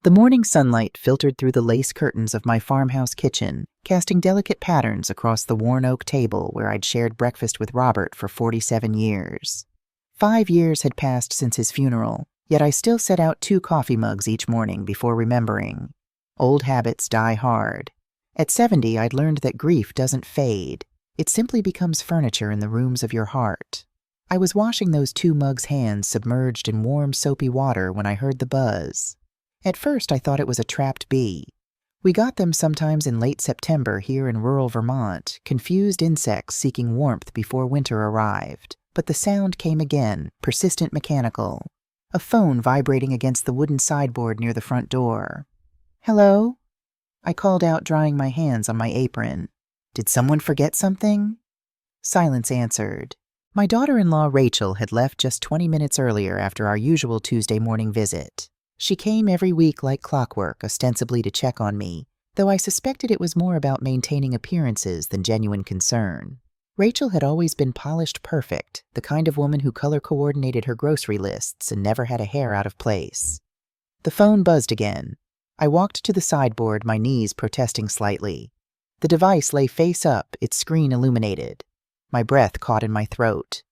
The morning sunlight filtered through the lace curtains of my farmhouse kitchen, casting delicate patterns across the worn oak table where I'd shared breakfast with Robert for 47 years. 5 years had passed since his funeral, yet I still set out 2 coffee mugs each morning before remembering. Old habits die hard. At 70, I'd learned that grief doesn't fade. It simply becomes furniture in the rooms of your heart. I was washing those 2 mugs' hands submerged in warm, soapy water when I heard the buzz. At first, I thought it was a trapped bee. We got them sometimes in late September here in rural Vermont, confused insects seeking warmth before winter arrived. But the sound came again, persistent, mechanical. A phone vibrating against the wooden sideboard near the front door. "Hello?" I called out, drying my hands on my apron. "Did someone forget something?" Silence answered. My daughter-in-law Rachel had left just 20 minutes earlier after our usual Tuesday morning visit. She came every week like clockwork, ostensibly to check on me, though I suspected it was more about maintaining appearances than genuine concern. Rachel had always been polished perfect, the kind of woman who color-coordinated her grocery lists and never had a hair out of place. The phone buzzed again. I walked to the sideboard, my knees protesting slightly. The device lay face up, its screen illuminated. My breath caught in my throat.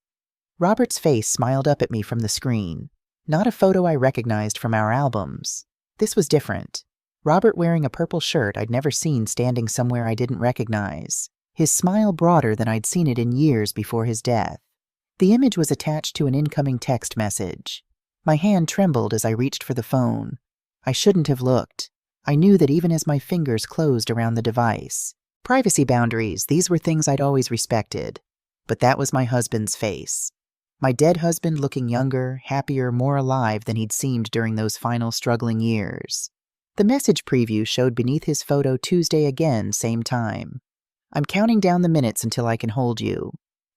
Robert's face smiled up at me from the screen. Not a photo I recognized from our albums. This was different. Robert wearing a purple shirt I'd never seen standing somewhere I didn't recognize. His smile broader than I'd seen it in years before his death. The image was attached to an incoming text message. My hand trembled as I reached for the phone. I shouldn't have looked. I knew that even as my fingers closed around the device. Privacy boundaries, these were things I'd always respected. But that was my husband's face. My dead husband looking younger, happier, more alive than he'd seemed during those final struggling years. The message preview showed beneath his photo Tuesday again, same time. "I'm counting down the minutes until I can hold you."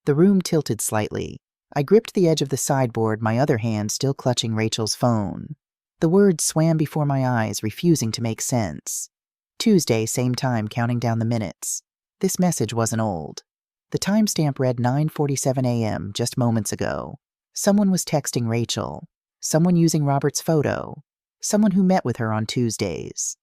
The room tilted slightly. I gripped the edge of the sideboard, my other hand still clutching Rachel's phone. The words swam before my eyes, refusing to make sense. Tuesday, same time, counting down the minutes. This message wasn't old. The timestamp read 9:47 a.m., just moments ago. Someone was texting Rachel. Someone using Robert's photo. Someone who met with her on Tuesdays.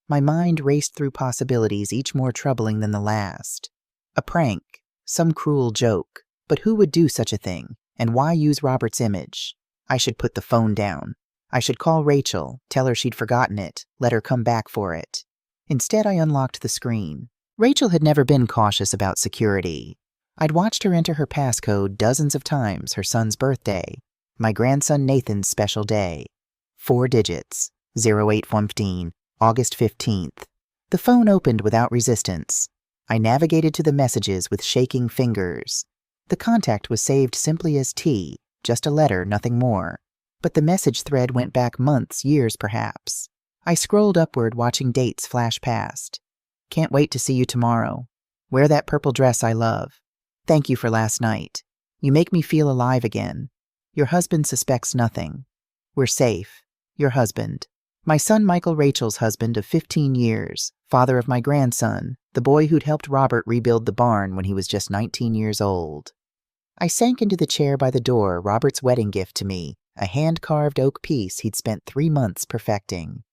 My mind raced through possibilities, each more troubling than the last. A prank. Some cruel joke. But who would do such a thing? And why use Robert's image? I should put the phone down. I should call Rachel, tell her she'd forgotten it, let her come back for it. Instead, I unlocked the screen. Rachel had never been cautious about security. I'd watched her enter her passcode dozens of times, her son's birthday, my grandson Nathan's special day. 4 digits, 0815, August 15th. The phone opened without resistance. I navigated to the messages with shaking fingers. The contact was saved simply as T, just a letter, nothing more. But the message thread went back months, years perhaps. I scrolled upward, watching dates flash past. "Can't wait to see you tomorrow. Wear that purple dress I love. Thank you for last night. You make me feel alive again. Your husband suspects nothing. We're safe. Your husband." My son Michael, Rachel's husband of 15 years, father of my grandson, the boy who'd helped Robert rebuild the barn when he was just 19 years old. I sank into the chair by the door, Robert's wedding gift to me, a hand-carved oak piece he'd spent 3 months perfecting.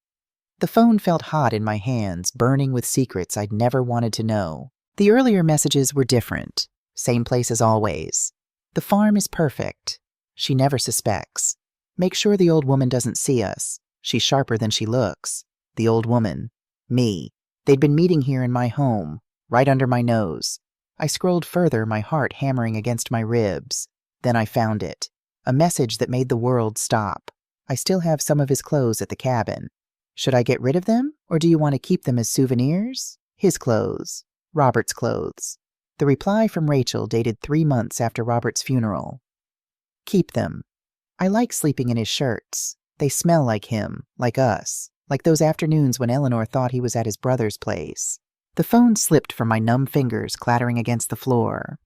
The phone felt hot in my hands, burning with secrets I'd never wanted to know. The earlier messages were different. Same place as always. "The farm is perfect. She never suspects. Make sure the old woman doesn't see us. She's sharper than she looks." The old woman. Me. They'd been meeting here in my home, right under my nose. I scrolled further, my heart hammering against my ribs. Then I found it. A message that made the world stop. "I still have some of his clothes at the cabin. Should I get rid of them, or do you want to keep them as souvenirs?" His clothes. Robert's clothes. The reply from Rachel dated 3 months after Robert's funeral. "Keep them. I like sleeping in his shirts. They smell like him, like us, like those afternoons when Eleanor thought he was at his brother's place." The phone slipped from my numb fingers, clattering against the floor.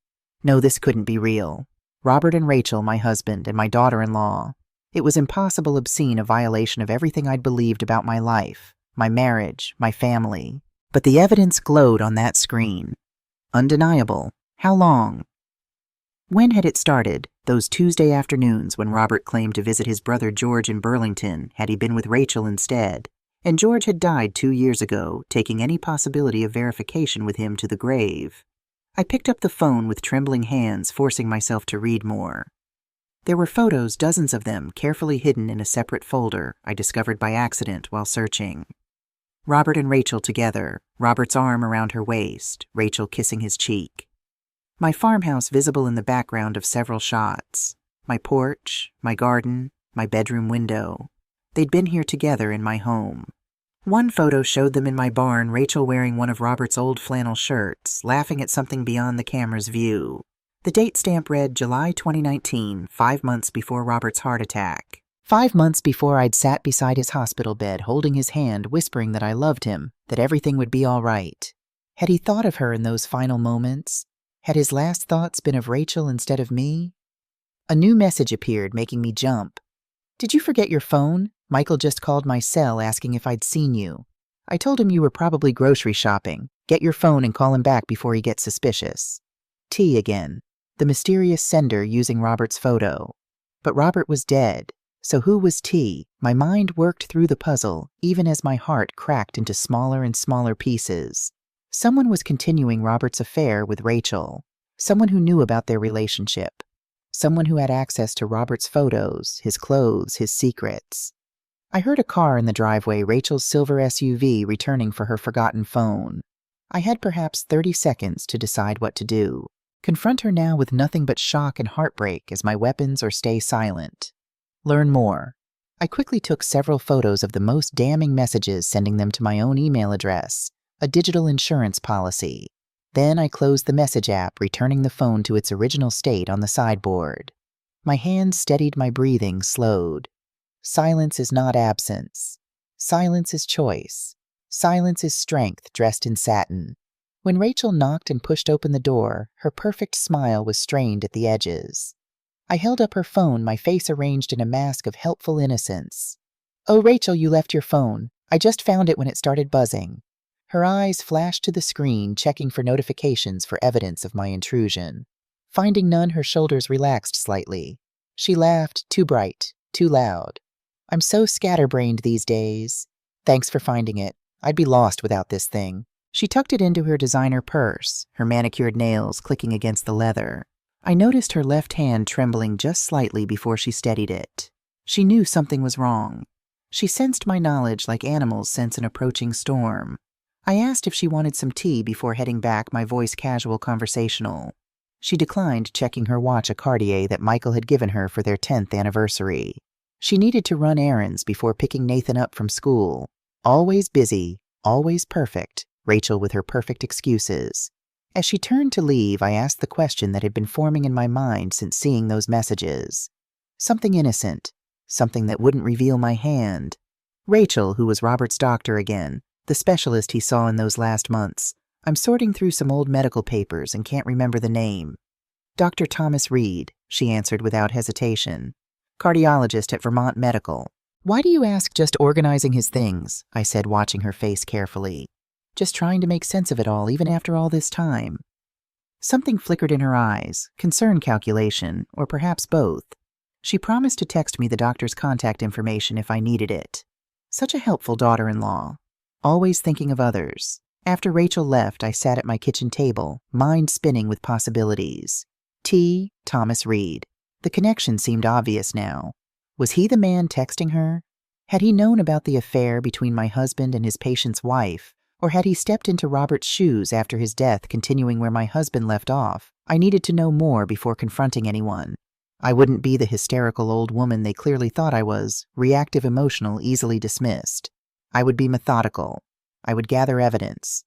No, this couldn't be real. Robert and Rachel, my husband, and my daughter-in-law. It was impossible, obscene, a violation of everything I'd believed about my life, my marriage, my family. But the evidence glowed on that screen. Undeniable. How long? When had it started, those Tuesday afternoons when Robert claimed to visit his brother George in Burlington, had he been with Rachel instead? And George had died 2 years ago, taking any possibility of verification with him to the grave. I picked up the phone with trembling hands, forcing myself to read more. There were photos, dozens of them, carefully hidden in a separate folder I discovered by accident while searching. Robert and Rachel together, Robert's arm around her waist, Rachel kissing his cheek. My farmhouse visible in the background of several shots. My porch, my garden, my bedroom window. They'd been here together in my home. One photo showed them in my barn, Rachel wearing one of Robert's old flannel shirts, laughing at something beyond the camera's view. The date stamp read July 2019, 5 months before Robert's heart attack. 5 months before I'd sat beside his hospital bed, holding his hand, whispering that I loved him, that everything would be all right. Had he thought of her in those final moments? Had his last thoughts been of Rachel instead of me? A new message appeared, making me jump. "Did you forget your phone? Michael just called my cell asking if I'd seen you. I told him you were probably grocery shopping. Get your phone and call him back before he gets suspicious." T again. The mysterious sender using Robert's photo. But Robert was dead. So who was T? My mind worked through the puzzle, even as my heart cracked into smaller and smaller pieces. Someone was continuing Robert's affair with Rachel. Someone who knew about their relationship. Someone who had access to Robert's photos, his clothes, his secrets. I heard a car in the driveway, Rachel's silver SUV, returning for her forgotten phone. I had perhaps 30 seconds to decide what to do. Confront her now with nothing but shock and heartbreak as my weapons, or stay silent. Learn more. I quickly took several photos of the most damning messages, sending them to my own email address, a digital insurance policy. Then I closed the message app, returning the phone to its original state on the sideboard. My hands steadied, my breathing slowed. Silence is not absence. Silence is choice. Silence is strength dressed in satin. When Rachel knocked and pushed open the door, her perfect smile was strained at the edges. I held up her phone, my face arranged in a mask of helpful innocence. "Oh, Rachel, you left your phone. I just found it when it started buzzing." Her eyes flashed to the screen, checking for notifications for evidence of my intrusion. Finding none, her shoulders relaxed slightly. She laughed, too bright, too loud. "I'm so scatterbrained these days. Thanks for finding it. I'd be lost without this thing." She tucked it into her designer purse, her manicured nails clicking against the leather. I noticed her left hand trembling just slightly before she steadied it. She knew something was wrong. She sensed my knowledge like animals sense an approaching storm. I asked if she wanted some tea before heading back, my voice casual, conversational. She declined, checking her watch, a Cartier that Michael had given her for their 10th anniversary. She needed to run errands before picking Nathan up from school. Always busy, always perfect, Rachel with her perfect excuses. As she turned to leave, I asked the question that had been forming in my mind since seeing those messages. Something innocent, something that wouldn't reveal my hand. Rachel, who was Robert's doctor again, the specialist he saw in those last months. I'm sorting through some old medical papers and can't remember the name. "Dr. Thomas Reed," she answered without hesitation. "Cardiologist at Vermont Medical." "Why do you ask?" "Just organizing his things," I said, watching her face carefully. "Just trying to make sense of it all, even after all this time." Something flickered in her eyes, concern, calculation, or perhaps both. She promised to text me the doctor's contact information if I needed it. Such a helpful daughter-in-law. Always thinking of others. After Rachel left, I sat at my kitchen table, mind spinning with possibilities. T. Thomas Reed. The connection seemed obvious now. Was he the man texting her? Had he known about the affair between my husband and his patient's wife? Or had he stepped into Robert's shoes after his death, continuing where my husband left off? I needed to know more before confronting anyone. I wouldn't be the hysterical old woman they clearly thought I was, reactive, emotional, easily dismissed. I would be methodical. I would gather evidence.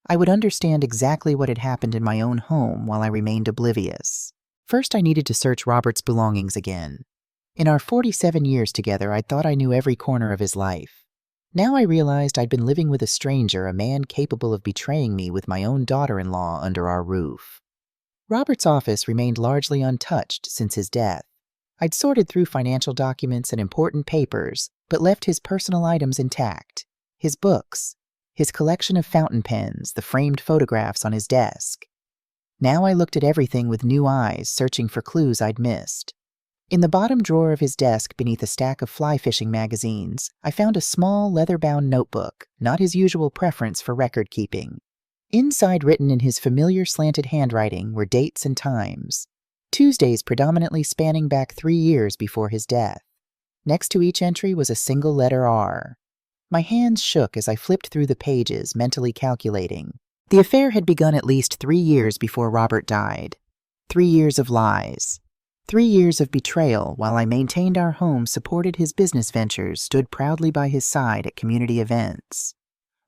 I would understand exactly what had happened in my own home while I remained oblivious. First, I needed to search Robert's belongings again. In our 47 years together, I thought I knew every corner of his life. Now I realized I'd been living with a stranger, a man capable of betraying me with my own daughter-in-law under our roof. Robert's office remained largely untouched since his death. I'd sorted through financial documents and important papers, but left his personal items intact. His books, his collection of fountain pens, the framed photographs on his desk. Now I looked at everything with new eyes, searching for clues I'd missed. In the bottom drawer of his desk beneath a stack of fly fishing magazines, I found a small leather-bound notebook, not his usual preference for record-keeping. Inside, written in his familiar slanted handwriting, were dates and times. Tuesdays predominantly spanning back 3 years before his death. Next to each entry was a single letter R. My hands shook as I flipped through the pages, mentally calculating. The affair had begun at least 3 years before Robert died. 3 years of lies. 3 years of betrayal while I maintained our home, supported his business ventures, stood proudly by his side at community events.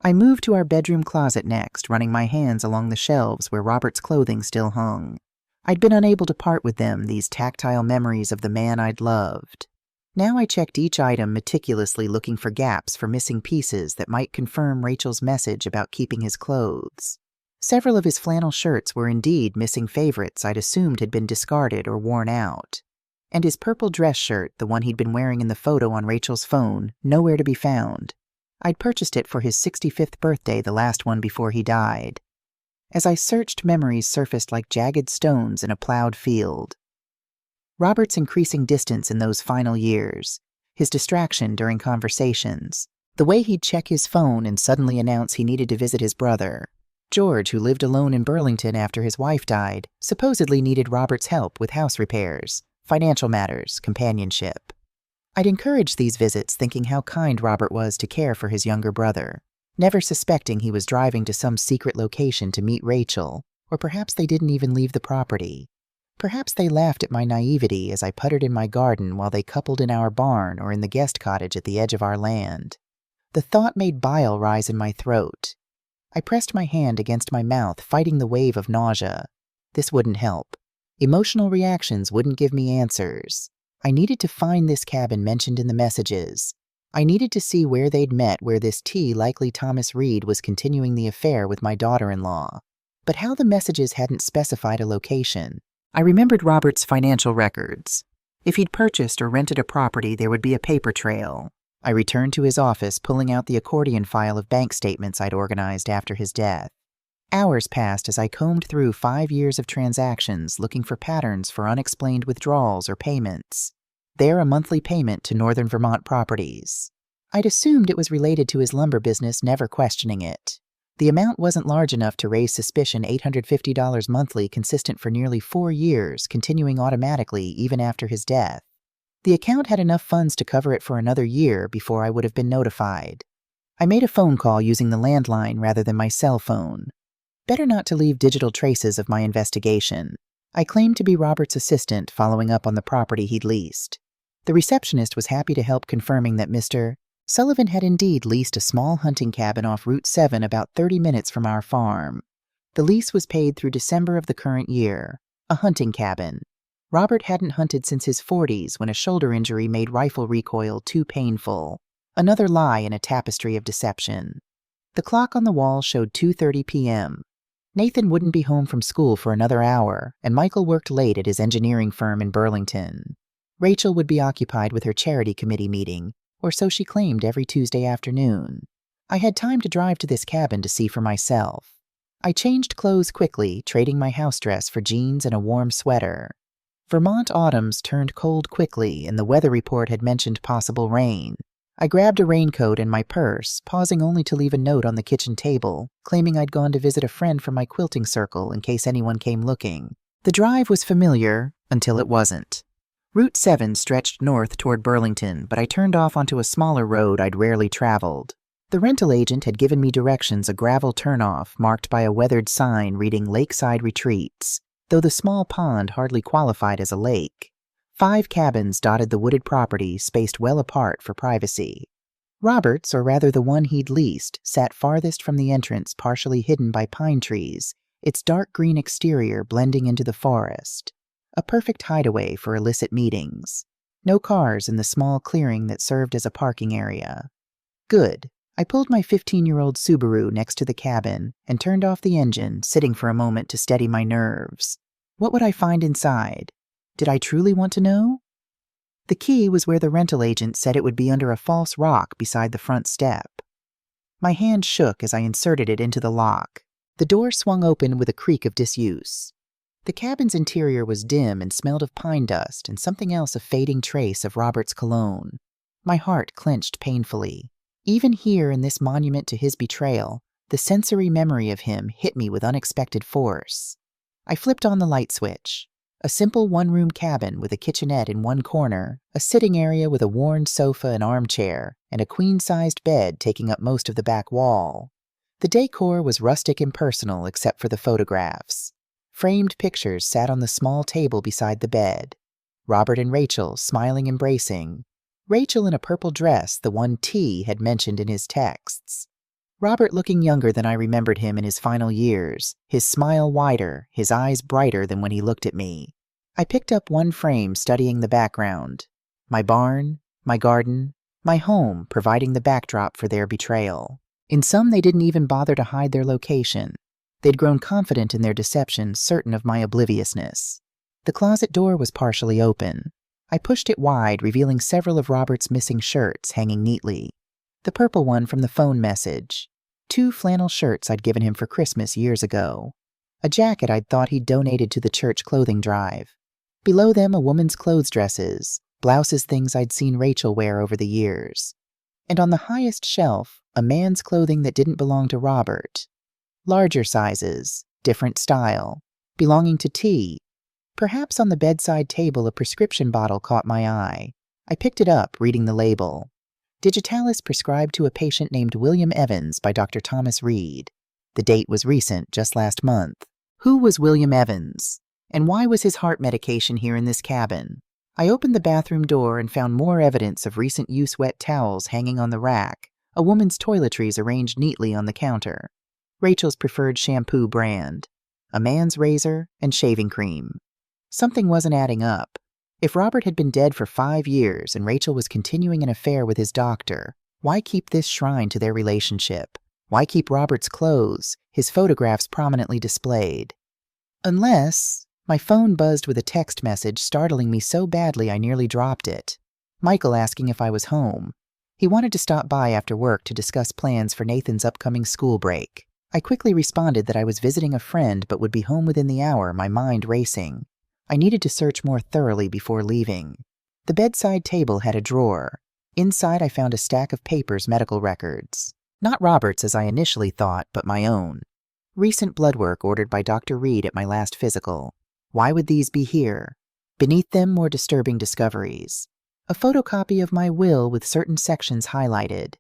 I moved to our bedroom closet next, running my hands along the shelves where Robert's clothing still hung. I'd been unable to part with them, these tactile memories of the man I'd loved. Now I checked each item meticulously, looking for gaps, for missing pieces that might confirm Rachel's message about keeping his clothes. Several of his flannel shirts were indeed missing favorites I'd assumed had been discarded or worn out. And his purple dress shirt, the one he'd been wearing in the photo on Rachel's phone, nowhere to be found. I'd purchased it for his 65th birthday, the last one before he died. As I searched, memories surfaced like jagged stones in a plowed field. Robert's increasing distance in those final years, his distraction during conversations, the way he'd check his phone and suddenly announce he needed to visit his brother. George, who lived alone in Burlington after his wife died, supposedly needed Robert's help with house repairs, financial matters, companionship. I'd encouraged these visits, thinking how kind Robert was to care for his younger brother, never suspecting he was driving to some secret location to meet Rachel, or perhaps they didn't even leave the property. Perhaps they laughed at my naivety as I puttered in my garden while they coupled in our barn or in the guest cottage at the edge of our land. The thought made bile rise in my throat. I pressed my hand against my mouth, fighting the wave of nausea. This wouldn't help. Emotional reactions wouldn't give me answers. I needed to find this cabin mentioned in the messages. I needed to see where they'd met, where this likely Thomas Reed was continuing the affair with my daughter-in-law. But how the messages hadn't specified a location. I remembered Robert's financial records. If he'd purchased or rented a property, there would be a paper trail. I returned to his office, pulling out the accordion file of bank statements I'd organized after his death. Hours passed as I combed through 5 years of transactions, looking for patterns for unexplained withdrawals or payments. There, a monthly payment to Northern Vermont Properties. I'd assumed it was related to his lumber business, never questioning it. The amount wasn't large enough to raise suspicion. $850 monthly, consistent for nearly 4 years, continuing automatically even after his death. The account had enough funds to cover it for another year before I would have been notified. I made a phone call using the landline rather than my cell phone. Better not to leave digital traces of my investigation. I claimed to be Robert's assistant, following up on the property he'd leased. The receptionist was happy to help, confirming that Mr. Sullivan had indeed leased a small hunting cabin off Route 7 about 30 minutes from our farm. The lease was paid through December of the current year. A hunting cabin. Robert hadn't hunted since his 40s when a shoulder injury made rifle recoil too painful. Another lie in a tapestry of deception. The clock on the wall showed 2:30 p.m. Nathan wouldn't be home from school for another hour, and Michael worked late at his engineering firm in Burlington. Rachel would be occupied with her charity committee meeting, or so she claimed every Tuesday afternoon. I had time to drive to this cabin to see for myself. I changed clothes quickly, trading my house dress for jeans and a warm sweater. Vermont autumns turned cold quickly, and the weather report had mentioned possible rain. I grabbed a raincoat and my purse, pausing only to leave a note on the kitchen table, claiming I'd gone to visit a friend from my quilting circle in case anyone came looking. The drive was familiar, until it wasn't. Route 7 stretched north toward Burlington, but I turned off onto a smaller road I'd rarely traveled. The rental agent had given me directions, a gravel turnoff marked by a weathered sign reading Lakeside Retreats, though the small pond hardly qualified as a lake. 5 cabins dotted the wooded property, spaced well apart for privacy. Robert's, or rather the one he'd leased, sat farthest from the entrance, partially hidden by pine trees, its dark green exterior blending into the forest. A perfect hideaway for illicit meetings. No cars in the small clearing that served as a parking area. Good. I pulled my 15-year-old Subaru next to the cabin and turned off the engine, sitting for a moment to steady my nerves. What would I find inside? Did I truly want to know? The key was where the rental agent said it would be, under a false rock beside the front step. My hand shook as I inserted it into the lock. The door swung open with a creak of disuse. The cabin's interior was dim and smelled of pine dust and something else, a fading trace of Robert's cologne. My heart clenched painfully. Even here in this monument to his betrayal, the sensory memory of him hit me with unexpected force. I flipped on the light switch. A simple one-room cabin with a kitchenette in one corner, a sitting area with a worn sofa and armchair, and a queen-sized bed taking up most of the back wall. The decor was rustic and personal except for the photographs. Framed pictures sat on the small table beside the bed. Robert and Rachel smiling, embracing. Rachel in a purple dress, the one T had mentioned in his texts. Robert looking younger than I remembered him in his final years, his smile wider, his eyes brighter than when he looked at me. I picked up one frame, studying the background. My barn, my garden, my home providing the backdrop for their betrayal. In some, they didn't even bother to hide their location. They'd grown confident in their deception, certain of my obliviousness. The closet door was partially open. I pushed it wide, revealing several of Robert's missing shirts hanging neatly. The purple one from the phone message. 2 flannel shirts I'd given him for Christmas years ago. A jacket I'd thought he'd donated to the church clothing drive. Below them, a woman's clothes dresses, blouses, things I'd seen Rachel wear over the years. And on the highest shelf, a man's clothing that didn't belong to Robert. Larger sizes, different style, belonging to T. Perhaps on the bedside table a prescription bottle caught my eye. I picked it up, reading the label. Digitalis prescribed to a patient named William Evans by Dr. Thomas Reed. The date was recent, just last month. Who was William Evans? And why was his heart medication here in this cabin? I opened the bathroom door and found more evidence of recent use: wet towels hanging on the rack, a woman's toiletries arranged neatly on the counter, Rachel's preferred shampoo brand, a man's razor, and shaving cream. Something wasn't adding up. If Robert had been dead for 5 years and Rachel was continuing an affair with his doctor, why keep this shrine to their relationship? Why keep Robert's clothes, his photographs prominently displayed? Unless... My phone buzzed with a text message, startling me so badly I nearly dropped it. Michael asking if I was home. He wanted to stop by after work to discuss plans for Nathan's upcoming school break. I quickly responded that I was visiting a friend but would be home within the hour, my mind racing. I needed to search more thoroughly before leaving. The bedside table had a drawer. Inside I found a stack of papers, medical records. Not Robert's as I initially thought, but my own. Recent blood work ordered by Dr. Reed at my last physical. Why would these be here? Beneath them, more disturbing discoveries. A photocopy of my will with certain sections highlighted.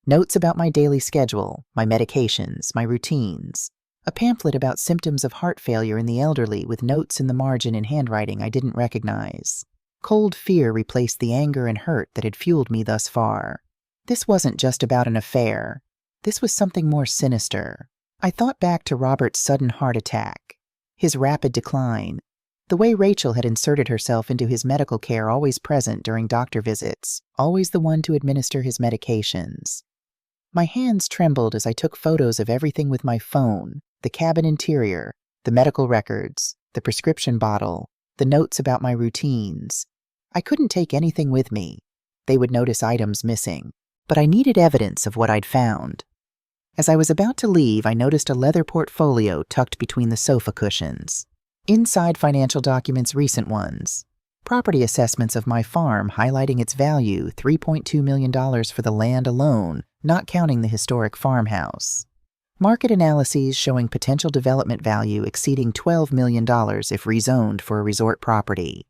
Notes about my daily schedule, my medications, my routines. A pamphlet about symptoms of heart failure in the elderly with notes in the margin in handwriting I didn't recognize. Cold fear replaced the anger and hurt that had fueled me thus far. This wasn't just about an affair. This was something more sinister. I thought back to Robert's sudden heart attack. His rapid decline, the way Rachel had inserted herself into his medical care, always present during doctor visits, always the one to administer his medications. My hands trembled as I took photos of everything with my phone, the cabin interior, the medical records, the prescription bottle, the notes about my routines. I couldn't take anything with me. They would notice items missing, but I needed evidence of what I'd found. As I was about to leave, I noticed a leather portfolio tucked between the sofa cushions. Inside, financial documents, recent ones. Property assessments of my farm highlighting its value, $3.2 million for the land alone, not counting the historic farmhouse. Market analyses showing potential development value exceeding $12 million if rezoned for a resort property.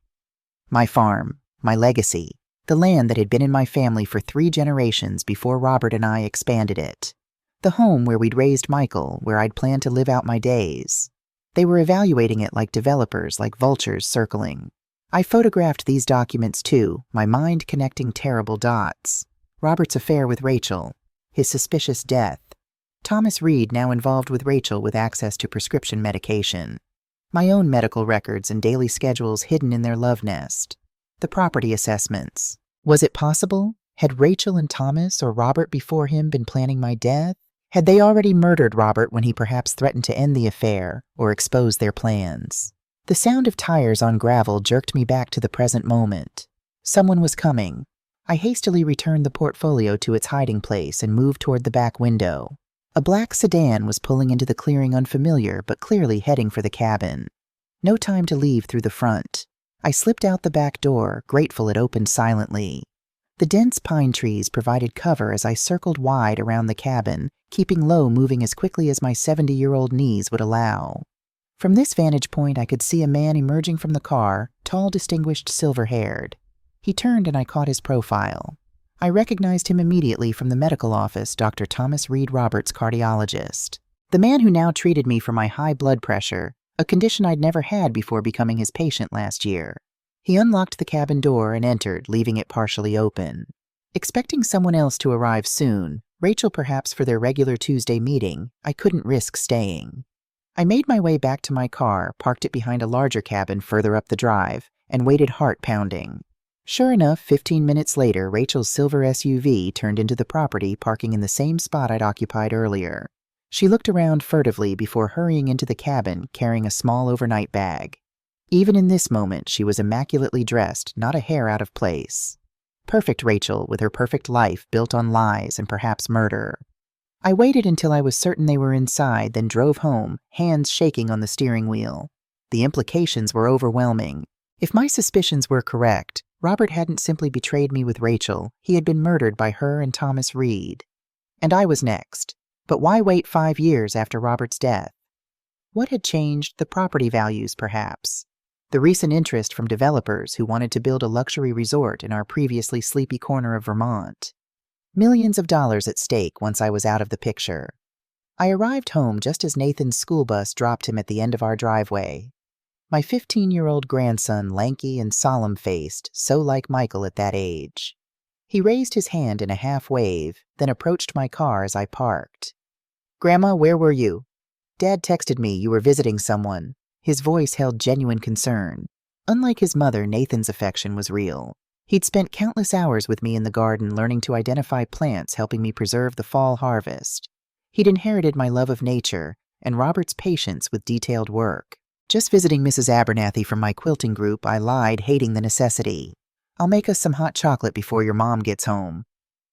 My farm, my legacy, the land that had been in my family for 3 generations before Robert and I expanded it. The home where we'd raised Michael, where I'd planned to live out my days. They were evaluating it like developers, like vultures circling. I photographed these documents too, my mind connecting terrible dots. Robert's affair with Rachel, his suspicious death. Thomas Reed now involved with Rachel with access to prescription medication. My own medical records and daily schedules hidden in their love nest. The property assessments. Was it possible? Had Rachel and Thomas or Robert before him been planning my death? Had they already murdered Robert when he perhaps threatened to end the affair or expose their plans? The sound of tires on gravel jerked me back to the present moment. Someone was coming. I hastily returned the portfolio to its hiding place and moved toward the back window. A black sedan was pulling into the clearing, unfamiliar but clearly heading for the cabin. No time to leave through the front. I slipped out the back door, grateful it opened silently. The dense pine trees provided cover as I circled wide around the cabin, keeping low, moving as quickly as my 70-year-old knees would allow. From this vantage point, I could see a man emerging from the car, tall, distinguished, silver-haired. He turned and I caught his profile. I recognized him immediately from the medical office, Dr. Thomas Reed Roberts, cardiologist. The man who now treated me for my high blood pressure, a condition I'd never had before becoming his patient last year. He unlocked the cabin door and entered, leaving it partially open. Expecting someone else to arrive soon, Rachel perhaps for their regular Tuesday meeting, I couldn't risk staying. I made my way back to my car, parked it behind a larger cabin further up the drive, and waited heart pounding. Sure enough, 15 minutes later, Rachel's silver SUV turned into the property, parking in the same spot I'd occupied earlier. She looked around furtively before hurrying into the cabin, carrying a small overnight bag. Even in this moment, she was immaculately dressed, not a hair out of place. Perfect Rachel, with her perfect life built on lies and perhaps murder. I waited until I was certain they were inside, then drove home, hands shaking on the steering wheel. The implications were overwhelming. If my suspicions were correct, Robert hadn't simply betrayed me with Rachel, he had been murdered by her and Thomas Reed. And I was next. But why wait 5 years after Robert's death? What had changed? The property values, perhaps. The recent interest from developers who wanted to build a luxury resort in our previously sleepy corner of Vermont. Millions of dollars at stake once I was out of the picture. I arrived home just as Nathan's school bus dropped him at the end of our driveway. My 15-year-old grandson, lanky and solemn-faced, so like Michael at that age. He raised his hand in a half-wave, then approached my car as I parked. "Grandma, where were you?" "Dad texted me you were visiting someone." His voice held genuine concern. Unlike his mother, Nathan's affection was real. He'd spent countless hours with me in the garden learning to identify plants, helping me preserve the fall harvest. He'd inherited my love of nature and Robert's patience with detailed work. "Just visiting Mrs. Abernathy from my quilting group," I lied, hating the necessity. "I'll make us some hot chocolate before your mom gets home."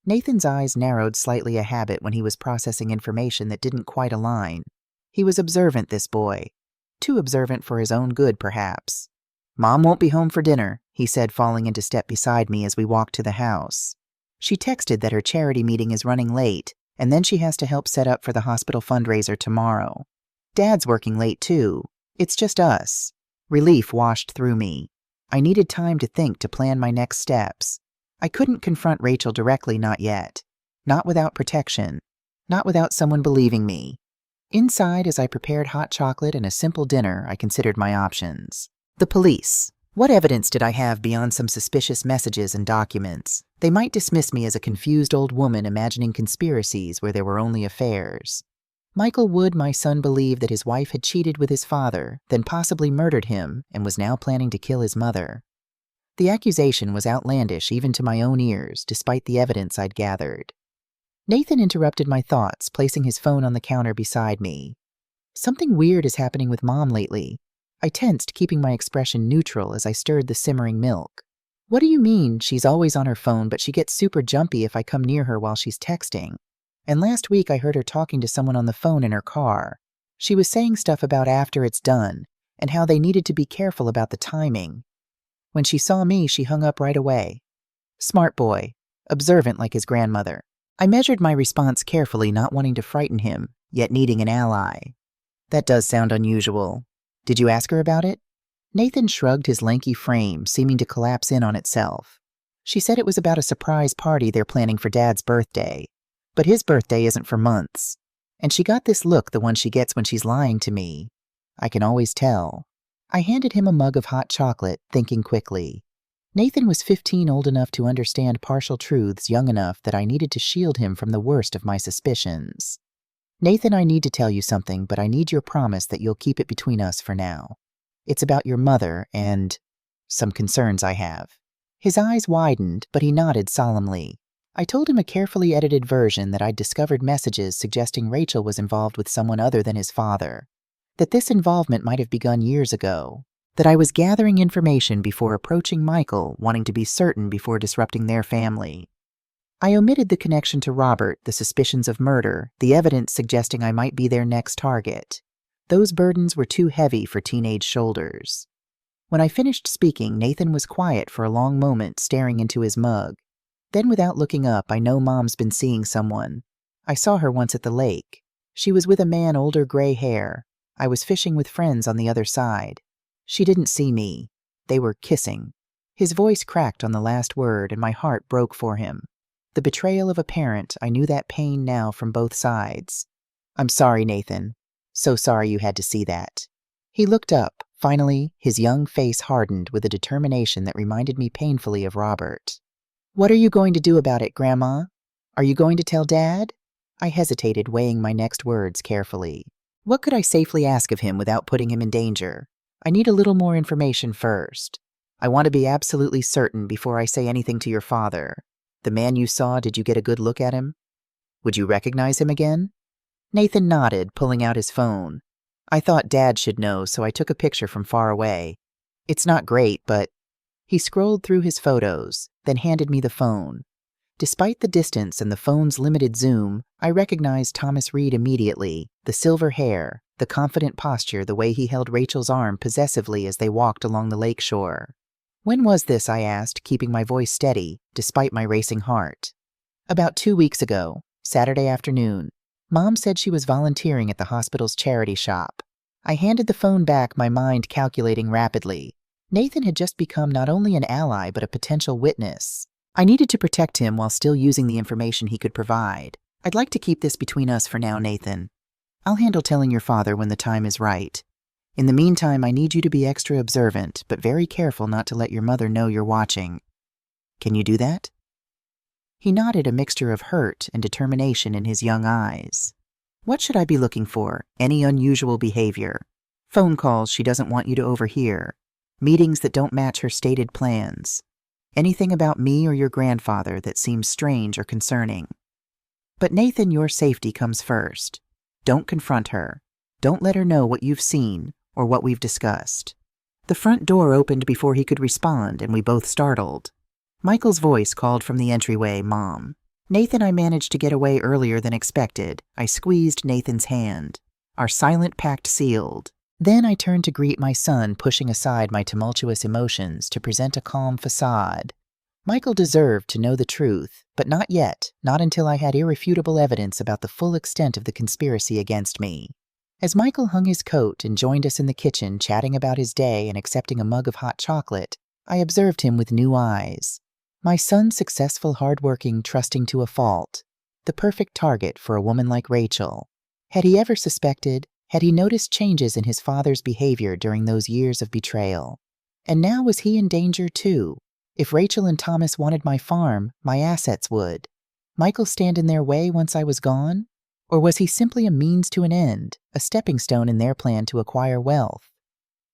Nathan's eyes narrowed slightly, a habit when he was processing information that didn't quite align. He was observant, this boy. Too observant for his own good, perhaps. "Mom won't be home for dinner," he said, falling into step beside me as we walked to the house. "She texted that her charity meeting is running late, and then she has to help set up for the hospital fundraiser tomorrow. Dad's working late, too. It's just us." Relief washed through me. I needed time to think, to plan my next steps. I couldn't confront Rachel directly, not yet. Not without protection. Not without someone believing me. Inside, as I prepared hot chocolate and a simple dinner, I considered my options. The police. What evidence did I have beyond some suspicious messages and documents? They might dismiss me as a confused old woman imagining conspiracies where there were only affairs. Michael would, my son, believe that his wife had cheated with his father, then possibly murdered him, and was now planning to kill his mother. The accusation was outlandish even to my own ears, despite the evidence I'd gathered. Nathan interrupted my thoughts, placing his phone on the counter beside me. "Something weird is happening with Mom lately." I tensed, keeping my expression neutral as I stirred the simmering milk. "What do you mean? She's always on her phone, but she gets super jumpy if I come near her while she's texting. And last week I heard her talking to someone on the phone in her car. She was saying stuff about after it's done, and how they needed to be careful about the timing. When she saw me, she hung up right away." Smart boy. Observant like his grandmother. I measured my response carefully, not wanting to frighten him, yet needing an ally. "That does sound unusual. Did you ask her about it?" Nathan shrugged his lanky frame, seeming to collapse in on itself. "She said it was about a surprise party they're planning for Dad's birthday. But his birthday isn't for months. And she got this look, the one she gets when she's lying to me. I can always tell." I handed him a mug of hot chocolate, thinking quickly. Nathan was 15, old enough to understand partial truths, young enough that I needed to shield him from the worst of my suspicions. "Nathan, I need to tell you something, but I need your promise that you'll keep it between us for now. It's about your mother and some concerns I have." His eyes widened, but he nodded solemnly. I told him a carefully edited version that I'd discovered messages suggesting Rachel was involved with someone other than his father. That this involvement might have begun years ago. That I was gathering information before approaching Michael, wanting to be certain before disrupting their family. I omitted the connection to Robert, the suspicions of murder, the evidence suggesting I might be their next target. Those burdens were too heavy for teenage shoulders. When I finished speaking, Nathan was quiet for a long moment, staring into his mug. Then, without looking up, I know Mom's been seeing someone. I saw her once at the lake. She was with a man, older, gray hair. I was fishing with friends on the other side. She didn't see me. They were kissing. His voice cracked on the last word, and my heart broke for him. The betrayal of a parent, I knew that pain now from both sides. "I'm sorry, Nathan. So sorry you had to see that." He looked up. Finally, his young face hardened with a determination that reminded me painfully of Robert. "What are you going to do about it, Grandma? Are you going to tell Dad?" I hesitated, weighing my next words carefully. What could I safely ask of him without putting him in danger? I need a little more information first. I want to be absolutely certain before I say anything to your father. The man you saw, did you get a good look at him? Would you recognize him again? Nathan nodded, pulling out his phone. I thought Dad should know, so I took a picture from far away. It's not great, but... He scrolled through his photos, then handed me the phone. Despite the distance and the phone's limited zoom, I recognized Thomas Reed immediately, the silver hair, the confident posture, the way he held Rachel's arm possessively as they walked along the lake shore. When was this, I asked, keeping my voice steady, despite my racing heart. About 2 weeks ago, Saturday afternoon. Mom said she was volunteering at the hospital's charity shop. I handed the phone back, my mind calculating rapidly. Nathan had just become not only an ally, but a potential witness. I needed to protect him while still using the information he could provide. I'd like to keep this between us for now, Nathan. I'll handle telling your father when the time is right. In the meantime, I need you to be extra observant, but very careful not to let your mother know you're watching. Can you do that? He nodded, a mixture of hurt and determination in his young eyes. What should I be looking for? Any unusual behavior? Phone calls she doesn't want you to overhear? Meetings that don't match her stated plans? Anything about me or your grandfather that seems strange or concerning? But Nathan, your safety comes first. Don't confront her. Don't let her know what you've seen or what we've discussed. The front door opened before he could respond, and we both startled. Michael's voice called from the entryway, "Mom." Nathan, I managed to get away earlier than expected. I squeezed Nathan's hand. Our silent pact sealed. Then I turned to greet my son, pushing aside my tumultuous emotions to present a calm facade. Michael deserved to know the truth, but not yet, not until I had irrefutable evidence about the full extent of the conspiracy against me. As Michael hung his coat and joined us in the kitchen, chatting about his day and accepting a mug of hot chocolate, I observed him with new eyes. My son, successful, hardworking, trusting to a fault. The perfect target for a woman like Rachel. Had he ever suspected? Had he noticed changes in his father's behavior during those years of betrayal? And now was he in danger too? If Rachel and Thomas wanted my farm, my assets would. Michael stand in their way once I was gone? Or was he simply a means to an end, a stepping stone in their plan to acquire wealth?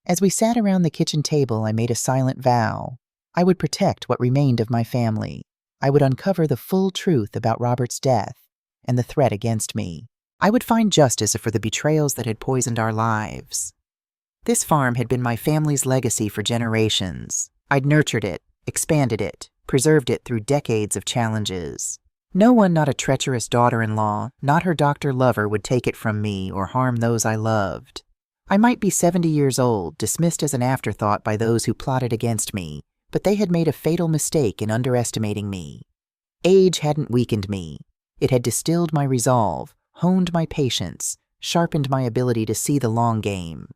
As we sat around the kitchen table, I made a silent vow. I would protect what remained of my family. I would uncover the full truth about Robert's death and the threat against me. I would find justice for the betrayals that had poisoned our lives. This farm had been my family's legacy for generations. I'd nurtured it, expanded it, preserved it through decades of challenges. No one, not a treacherous daughter-in-law, not her doctor lover, would take it from me or harm those I loved. I might be 70 years old, dismissed as an afterthought by those who plotted against me, but they had made a fatal mistake in underestimating me. Age hadn't weakened me. It had distilled my resolve, honed my patience, sharpened my ability to see the long game.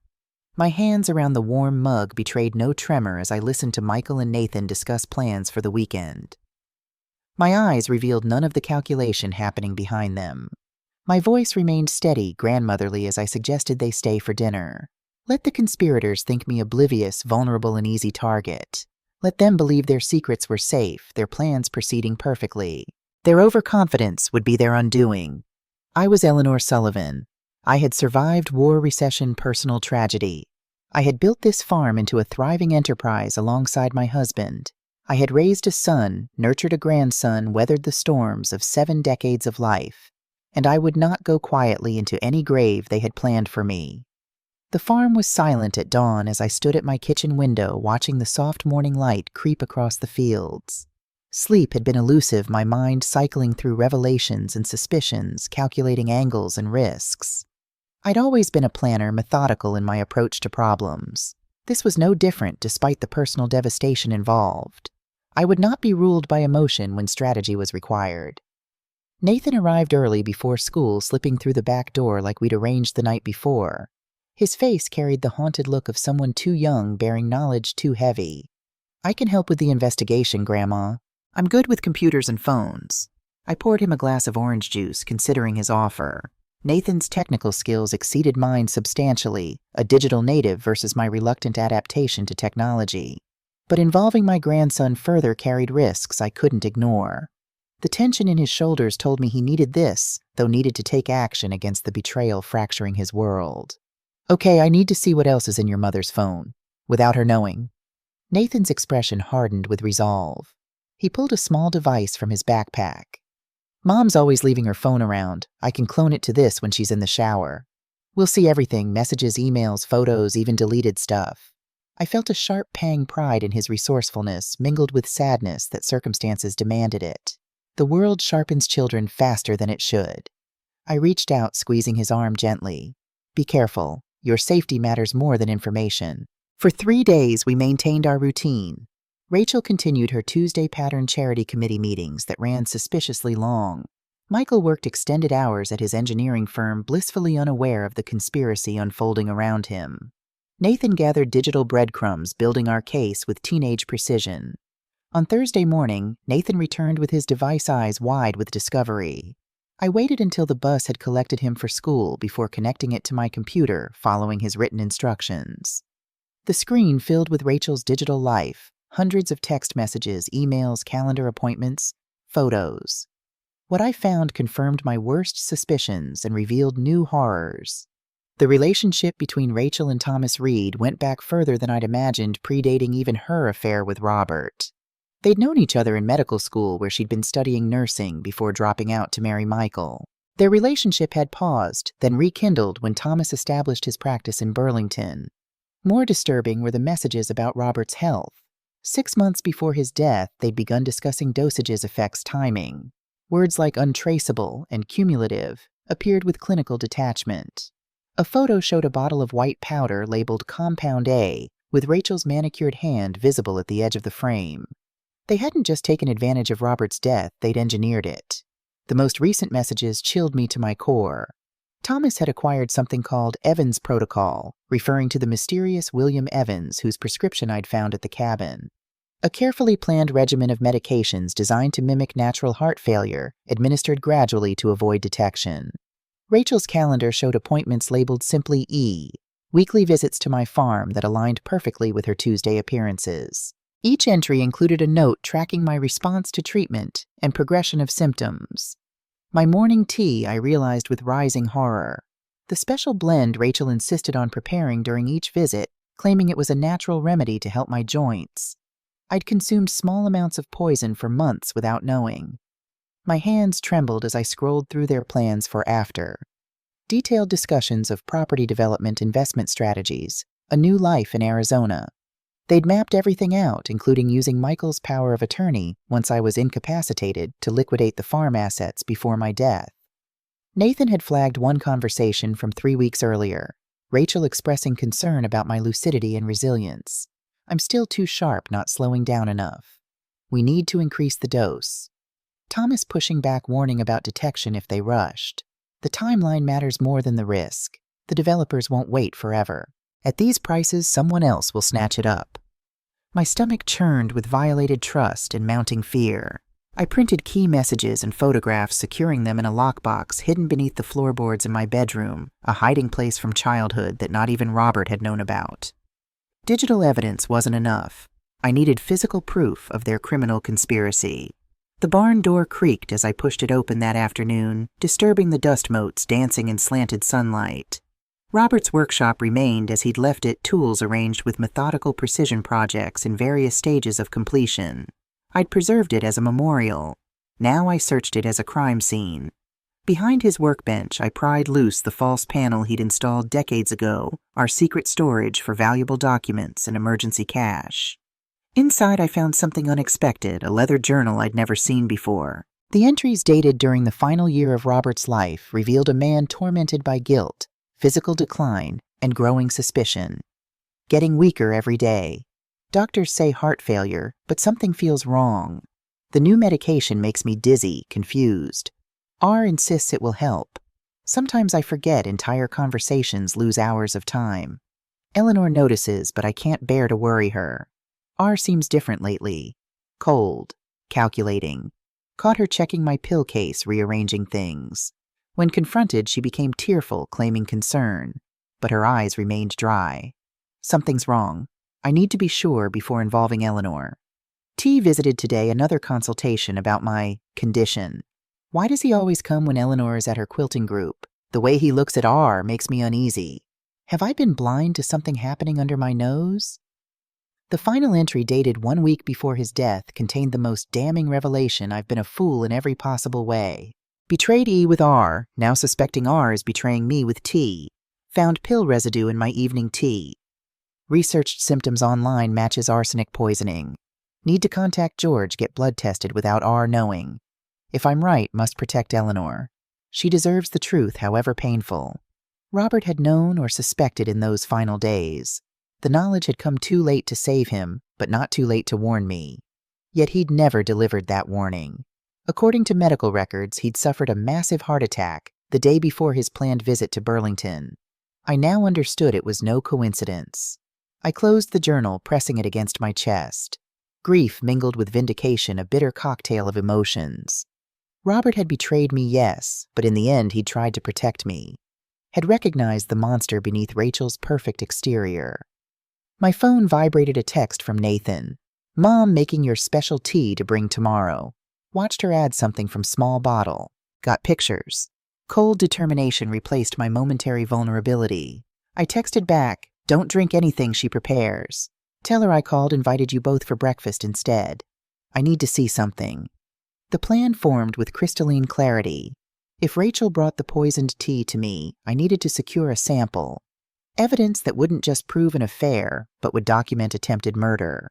My hands around the warm mug betrayed no tremor as I listened to Michael and Nathan discuss plans for the weekend. My eyes revealed none of the calculation happening behind them. My voice remained steady, grandmotherly, as I suggested they stay for dinner. Let the conspirators think me oblivious, vulnerable, and easy target. Let them believe their secrets were safe, their plans proceeding perfectly. Their overconfidence would be their undoing. I was Eleanor Sullivan. I had survived war, recession, personal tragedy. I had built this farm into a thriving enterprise alongside my husband. I had raised a son, nurtured a grandson, weathered the storms of 7 decades of life. And I would not go quietly into any grave they had planned for me. The farm was silent at dawn as I stood at my kitchen window watching the soft morning light creep across the fields. Sleep had been elusive, my mind cycling through revelations and suspicions, calculating angles and risks. I'd always been a planner, methodical in my approach to problems. This was no different despite the personal devastation involved. I would not be ruled by emotion when strategy was required. Nathan arrived early before school, slipping through the back door like we'd arranged the night before. His face carried the haunted look of someone too young, bearing knowledge too heavy. "I can help with the investigation, Grandma. I'm good with computers and phones." I poured him a glass of orange juice, considering his offer. Nathan's technical skills exceeded mine substantially, a digital native versus my reluctant adaptation to technology. But involving my grandson further carried risks I couldn't ignore. The tension in his shoulders told me he needed this, though needed to take action against the betrayal fracturing his world. "Okay, I need to see what else is in your mother's phone, without her knowing." Nathan's expression hardened with resolve. He pulled a small device from his backpack. "Mom's always leaving her phone around. I can clone it to this when she's in the shower. We'll see everything, messages, emails, photos, even deleted stuff." I felt a sharp pride in his resourcefulness, mingled with sadness that circumstances demanded it. The world sharpens children faster than it should. I reached out, squeezing his arm gently. "Be careful. Your safety matters more than information." For 3 days, we maintained our routine. Rachel continued her Tuesday pattern charity committee meetings that ran suspiciously long. Michael worked extended hours at his engineering firm, blissfully unaware of the conspiracy unfolding around him. Nathan gathered digital breadcrumbs, building our case with teenage precision. On Thursday morning, Nathan returned with his device eyes wide with discovery. I waited until the bus had collected him for school before connecting it to my computer, following his written instructions. The screen filled with Rachel's digital life, hundreds of text messages, emails, calendar appointments, photos. What I found confirmed my worst suspicions and revealed new horrors. The relationship between Rachel and Thomas Reed went back further than I'd imagined, predating even her affair with Robert. They'd known each other in medical school, where she'd been studying nursing before dropping out to marry Michael. Their relationship had paused, then rekindled when Thomas established his practice in Burlington. More disturbing were the messages about Robert's health. 6 months before his death, they'd begun discussing dosages, effects, timing. Words like untraceable and cumulative appeared with clinical detachment. A photo showed a bottle of white powder labeled Compound A, with Rachel's manicured hand visible at the edge of the frame. They hadn't just taken advantage of Robert's death, they'd engineered it. The most recent messages chilled me to my core. Thomas had acquired something called Evans Protocol, referring to the mysterious William Evans, whose prescription I'd found at the cabin. A carefully planned regimen of medications designed to mimic natural heart failure, administered gradually to avoid detection. Rachel's calendar showed appointments labeled simply E, weekly visits to my farm that aligned perfectly with her Tuesday appearances. Each entry included a note tracking my response to treatment and progression of symptoms. My morning tea, I realized with rising horror. The special blend Rachel insisted on preparing during each visit, claiming it was a natural remedy to help my joints. I'd consumed small amounts of poison for months without knowing. My hands trembled as I scrolled through their plans for after. Detailed discussions of property development investment strategies, a new life in Arizona. They'd mapped everything out, including using Michael's power of attorney once I was incapacitated to liquidate the farm assets before my death. Nathan had flagged one conversation from 3 weeks earlier, Rachel expressing concern about my lucidity and resilience. I'm still too sharp, not slowing down enough. We need to increase the dose. Thomas pushing back, warning about detection if they rushed. The timeline matters more than the risk. The developers won't wait forever. At these prices, someone else will snatch it up. My stomach churned with violated trust and mounting fear. I printed key messages and photographs, securing them in a lockbox hidden beneath the floorboards in my bedroom, a hiding place from childhood that not even Robert had known about. Digital evidence wasn't enough. I needed physical proof of their criminal conspiracy. The barn door creaked as I pushed it open that afternoon, disturbing the dust motes dancing in slanted sunlight. Robert's workshop remained as he'd left it, tools arranged with methodical precision projects in various stages of completion. I'd preserved it as a memorial. Now I searched it as a crime scene. Behind his workbench, I pried loose the false panel he'd installed decades ago, our secret storage for valuable documents and emergency cash. Inside, I found something unexpected, a leather journal I'd never seen before. The entries, dated during the final year of Robert's life, revealed a man tormented by guilt, physical decline, and growing suspicion. Getting weaker every day. Doctors say heart failure, but something feels wrong. The new medication makes me dizzy, confused. R insists it will help. Sometimes I forget entire conversations lose hours of time. Eleanor notices, but I can't bear to worry her. R seems different lately. Cold. Calculating. Caught her checking my pill case, rearranging things. When confronted, she became tearful, claiming concern, but her eyes remained dry. Something's wrong. I need to be sure before involving Eleanor. T visited today another consultation about my condition. Why does he always come when Eleanor is at her quilting group? The way he looks at R makes me uneasy. Have I been blind to something happening under my nose? The final entry, dated 1 week before his death, contained the most damning revelation: I've been a fool in every possible way. Betrayed E with R, now suspecting R is betraying me with T. Found pill residue in my evening tea. Researched symptoms online matches arsenic poisoning. Need to contact George, get blood tested without R knowing. If I'm right, must protect Eleanor. She deserves the truth, however painful. Robert had known or suspected in those final days. The knowledge had come too late to save him, but not too late to warn me. Yet he'd never delivered that warning. According to medical records, he'd suffered a massive heart attack the day before his planned visit to Burlington. I now understood it was no coincidence. I closed the journal, pressing it against my chest. Grief mingled with vindication, a bitter cocktail of emotions. Robert had betrayed me, yes, but in the end he'd tried to protect me. Had recognized the monster beneath Rachel's perfect exterior. My phone vibrated a text from Nathan. Mom making your special tea to bring tomorrow. Watched her add something from small bottle. Got pictures. Cold determination replaced my momentary vulnerability. I texted back, don't drink anything she prepares. Tell her I called, invited you both for breakfast instead. I need to see something. The plan formed with crystalline clarity. If Rachel brought the poisoned tea to me, I needed to secure a sample. Evidence that wouldn't just prove an affair, but would document attempted murder.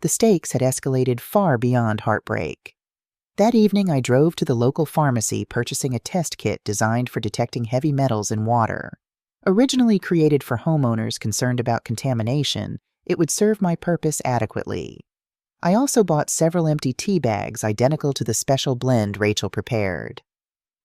The stakes had escalated far beyond heartbreak. That evening, I drove to the local pharmacy, purchasing a test kit designed for detecting heavy metals in water. Originally created for homeowners concerned about contamination, it would serve my purpose adequately. I also bought several empty tea bags identical to the special blend Rachel prepared.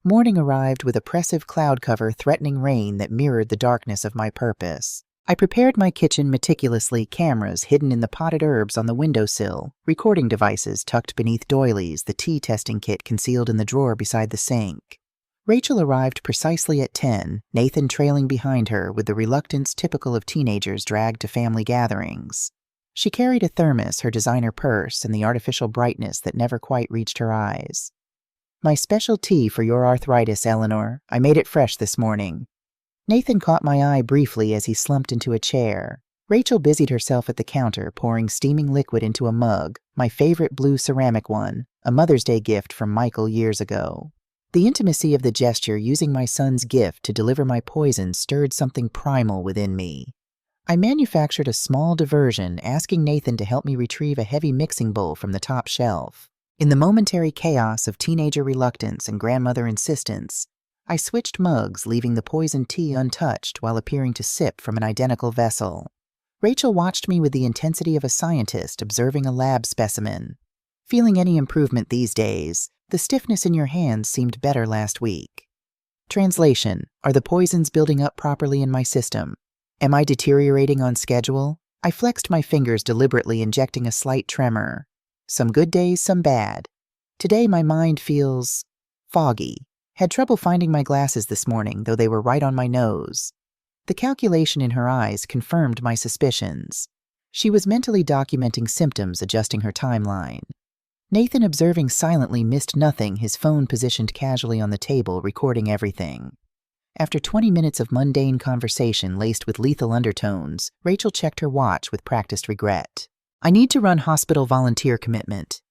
Morning arrived with oppressive cloud cover threatening rain that mirrored the darkness of my purpose. I prepared my kitchen meticulously, cameras hidden in the potted herbs on the windowsill, recording devices tucked beneath doilies, the tea testing kit concealed in the drawer beside the sink. Rachel arrived precisely at 10, Nathan trailing behind her with the reluctance typical of teenagers dragged to family gatherings. She carried a thermos, her designer purse, and the artificial brightness that never quite reached her eyes. My special tea for your arthritis, Eleanor. I made it fresh this morning. Nathan caught my eye briefly as he slumped into a chair. Rachel busied herself at the counter, pouring steaming liquid into a mug, my favorite blue ceramic one, a Mother's Day gift from Michael years ago. The intimacy of the gesture, using my son's gift to deliver my poison, stirred something primal within me. I manufactured a small diversion, asking Nathan to help me retrieve a heavy mixing bowl from the top shelf. In the momentary chaos of teenager reluctance and grandmother insistence, I switched mugs, leaving the poisoned tea untouched while appearing to sip from an identical vessel. Rachel watched me with the intensity of a scientist observing a lab specimen. Feeling any improvement these days, the stiffness in your hands seemed better last week. Translation: are the poisons building up properly in my system? Am I deteriorating on schedule? I flexed my fingers deliberately, injecting a slight tremor. Some good days, some bad. Today my mind feels foggy. Had trouble finding my glasses this morning, though they were right on my nose. The calculation in her eyes confirmed my suspicions. She was mentally documenting symptoms, adjusting her timeline. Nathan, observing silently, missed nothing, his phone positioned casually on the table, recording everything. After 20 minutes of mundane conversation laced with lethal undertones, Rachel checked her watch with practiced regret. I need to run hospital volunteer commitment.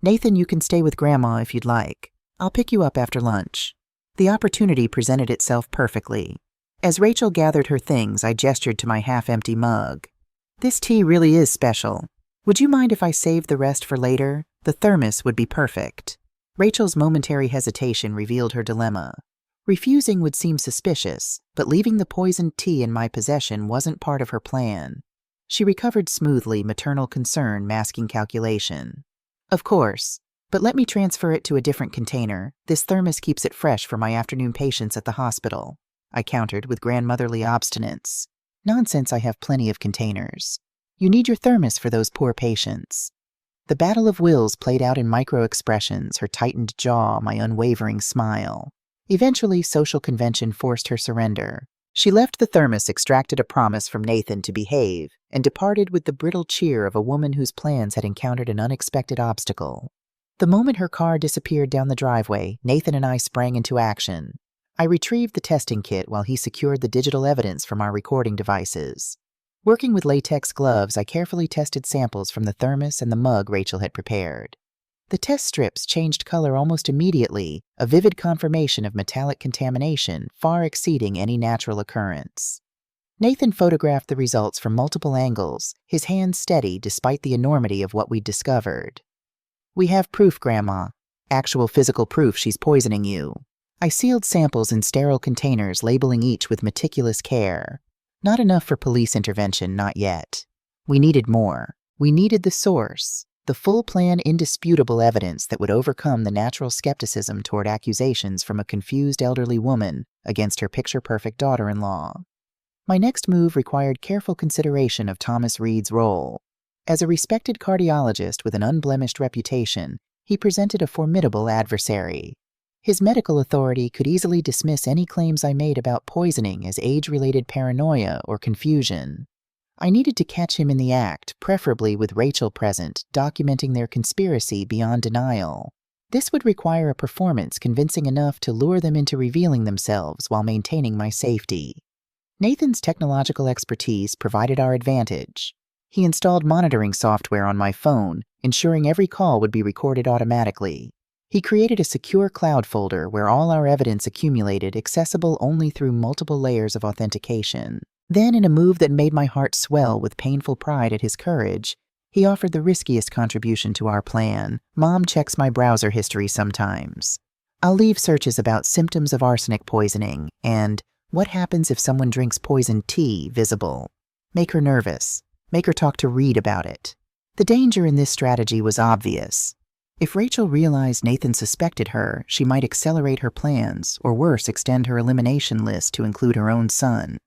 Nathan, you can stay with Grandma if you'd like. I'll pick you up after lunch. The opportunity presented itself perfectly. As Rachel gathered her things, I gestured to my half-empty mug. This tea really is special. Would you mind if I saved the rest for later? The thermos would be perfect. Rachel's momentary hesitation revealed her dilemma. Refusing would seem suspicious, but leaving the poisoned tea in my possession wasn't part of her plan. She recovered smoothly, maternal concern masking calculation. Of course, but let me transfer it to a different container. This thermos keeps it fresh for my afternoon patients at the hospital, I countered with grandmotherly obstinance. Nonsense, I have plenty of containers. You need your thermos for those poor patients. The battle of wills played out in micro-expressions, her tightened jaw, my unwavering smile. Eventually, social convention forced her surrender. She left the thermos, extracted a promise from Nathan to behave, and departed with the brittle cheer of a woman whose plans had encountered an unexpected obstacle. The moment her car disappeared down the driveway, Nathan and I sprang into action. I retrieved the testing kit while he secured the digital evidence from our recording devices. Working with latex gloves, I carefully tested samples from the thermos and the mug Rachel had prepared. The test strips changed color almost immediately, a vivid confirmation of metallic contamination far exceeding any natural occurrence. Nathan photographed the results from multiple angles, his hands steady despite the enormity of what we'd discovered. We have proof, Grandma. Actual physical proof she's poisoning you. I sealed samples in sterile containers, labeling each with meticulous care. Not enough for police intervention, not yet. We needed more. We needed the source. The full plan, indisputable evidence that would overcome the natural skepticism toward accusations from a confused elderly woman against her picture-perfect daughter-in-law. My next move required careful consideration of Thomas Reed's role. As a respected cardiologist with an unblemished reputation, he presented a formidable adversary. His medical authority could easily dismiss any claims I made about poisoning as age-related paranoia or confusion. I needed to catch him in the act, preferably with Rachel present, documenting their conspiracy beyond denial. This would require a performance convincing enough to lure them into revealing themselves while maintaining my safety. Nathan's technological expertise provided our advantage. He installed monitoring software on my phone, ensuring every call would be recorded automatically. He created a secure cloud folder where all our evidence accumulated, accessible only through multiple layers of authentication. Then, in a move that made my heart swell with painful pride at his courage, he offered the riskiest contribution to our plan. Mom checks my browser history sometimes. I'll leave searches about symptoms of arsenic poisoning and what happens if someone drinks poisoned tea visible. Make her nervous. Make her talk to Reed about it. The danger in this strategy was obvious. If Rachel realized Nathan suspected her, she might accelerate her plans, or worse, extend her elimination list to include her own son.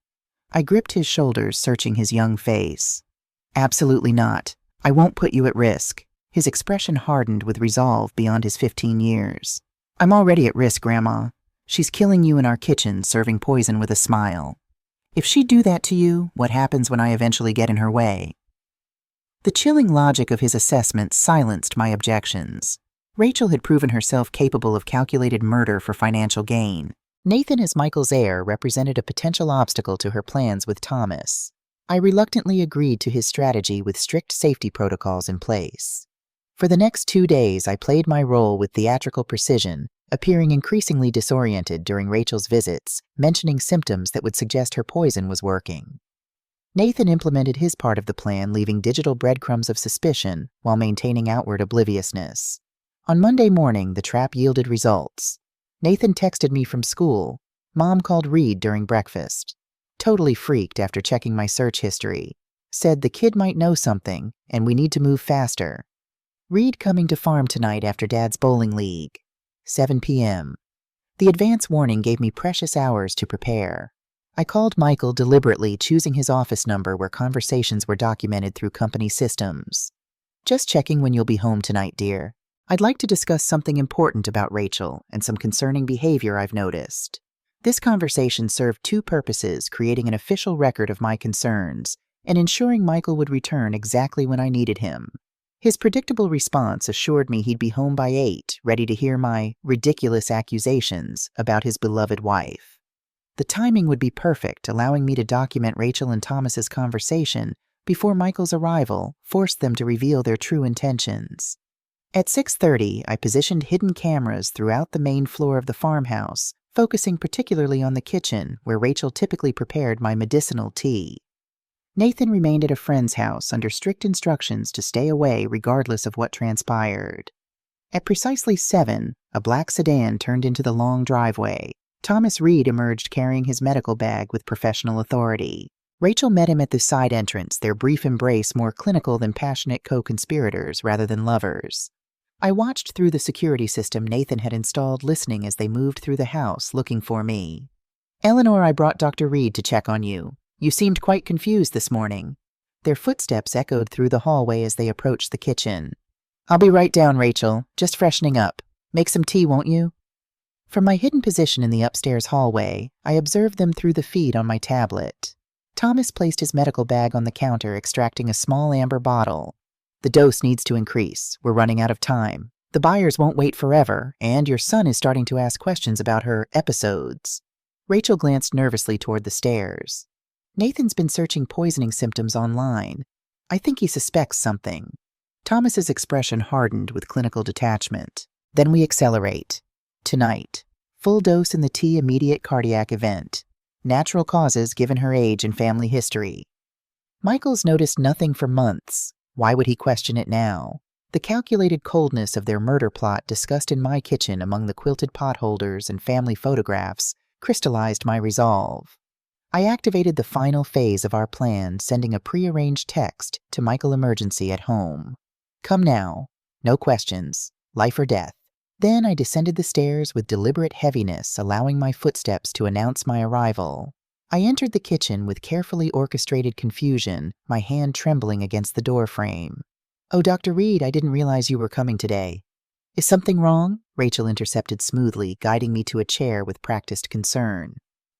I gripped his shoulders, searching his young face. Absolutely not. I won't put you at risk. His expression hardened with resolve beyond his 15 years. I'm already at risk, Grandma. She's killing you in our kitchen, serving poison with a smile. If she'd do that to you, what happens when I eventually get in her way? The chilling logic of his assessment silenced my objections. Rachel had proven herself capable of calculated murder for financial gain. Nathan, as Michael's heir, represented a potential obstacle to her plans with Thomas. I reluctantly agreed to his strategy with strict safety protocols in place. For the next 2 days, I played my role with theatrical precision, appearing increasingly disoriented during Rachel's visits, mentioning symptoms that would suggest her poison was working. Nathan implemented his part of the plan, leaving digital breadcrumbs of suspicion while maintaining outward obliviousness. On Monday morning, the trap yielded results. Nathan texted me from school. Mom called Reed during breakfast. Totally freaked after checking my search history. Said the kid might know something, and we need to move faster. Reed coming to farm tonight after Dad's bowling league. 7 p.m. The advance warning gave me precious hours to prepare. I called Michael, deliberately choosing his office number where conversations were documented through company systems. Just checking when you'll be home tonight, dear. I'd like to discuss something important about Rachel and some concerning behavior I've noticed. This conversation served 2 purposes: creating an official record of my concerns and ensuring Michael would return exactly when I needed him. His predictable response assured me he'd be home by 8, ready to hear my ridiculous accusations about his beloved wife. The timing would be perfect, allowing me to document Rachel and Thomas's conversation before Michael's arrival forced them to reveal their true intentions. At 6:30, I positioned hidden cameras throughout the main floor of the farmhouse, focusing particularly on the kitchen, where Rachel typically prepared my medicinal tea. Nathan remained at a friend's house under strict instructions to stay away regardless of what transpired. At precisely 7, a black sedan turned into the long driveway. Thomas Reed emerged carrying his medical bag with professional authority. Rachel met him at the side entrance, their brief embrace more clinical than passionate co-conspirators rather than lovers. I watched through the security system Nathan had installed, listening as they moved through the house looking for me. "Eleanor, I brought Dr. Reed to check on you. You seemed quite confused this morning." Their footsteps echoed through the hallway as they approached the kitchen. "I'll be right down, Rachel. Just freshening up. Make some tea, won't you?" From my hidden position in the upstairs hallway, I observed them through the feed on my tablet. Thomas placed his medical bag on the counter, extracting a small amber bottle. "The dose needs to increase. We're running out of time. The buyers won't wait forever, and your son is starting to ask questions about her episodes." Rachel glanced nervously toward the stairs. "Nathan's been searching poisoning symptoms online. I think he suspects something." Thomas's expression hardened with clinical detachment. "Then we accelerate. Tonight. Full dose in the tea, immediate cardiac event. Natural causes given her age and family history." Michael's noticed nothing for months. Why would he question it now? The calculated coldness of their murder plot discussed in my kitchen among the quilted potholders and family photographs crystallized my resolve. I activated the final phase of our plan, sending a prearranged text to Michael Emergency at home. "Come now. No questions. Life or death." Then I descended the stairs with deliberate heaviness, allowing my footsteps to announce my arrival. I entered the kitchen with carefully orchestrated confusion, my hand trembling against the door frame. "Oh, Dr. Reed, I didn't realize you were coming today." "Is something wrong?" Rachel intercepted smoothly, guiding me to a chair with practiced concern.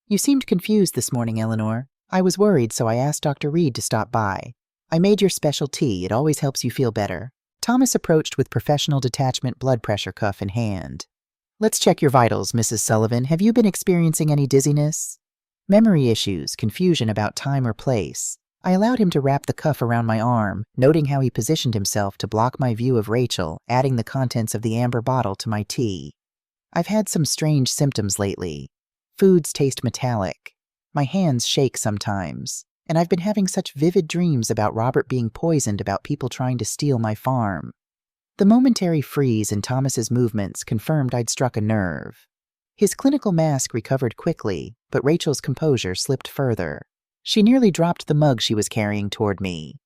"You seemed confused this morning, Eleanor. I was worried, so I asked Dr. Reed to stop by. I made your special tea. It always helps you feel better." Thomas approached with professional detachment, blood pressure cuff in hand. "Let's check your vitals, Mrs. Sullivan. Have you been experiencing any dizziness?" "Memory issues, confusion about time or place." I allowed him to wrap the cuff around my arm, noting how he positioned himself to block my view of Rachel, adding the contents of the amber bottle to my tea. "I've had some strange symptoms lately. Foods taste metallic. My hands shake sometimes. And I've been having such vivid dreams about Robert being poisoned, about people trying to steal my farm." The momentary freeze in Thomas's movements confirmed I'd struck a nerve. His clinical mask recovered quickly, but Rachel's composure slipped further. She nearly dropped the mug she was carrying toward me.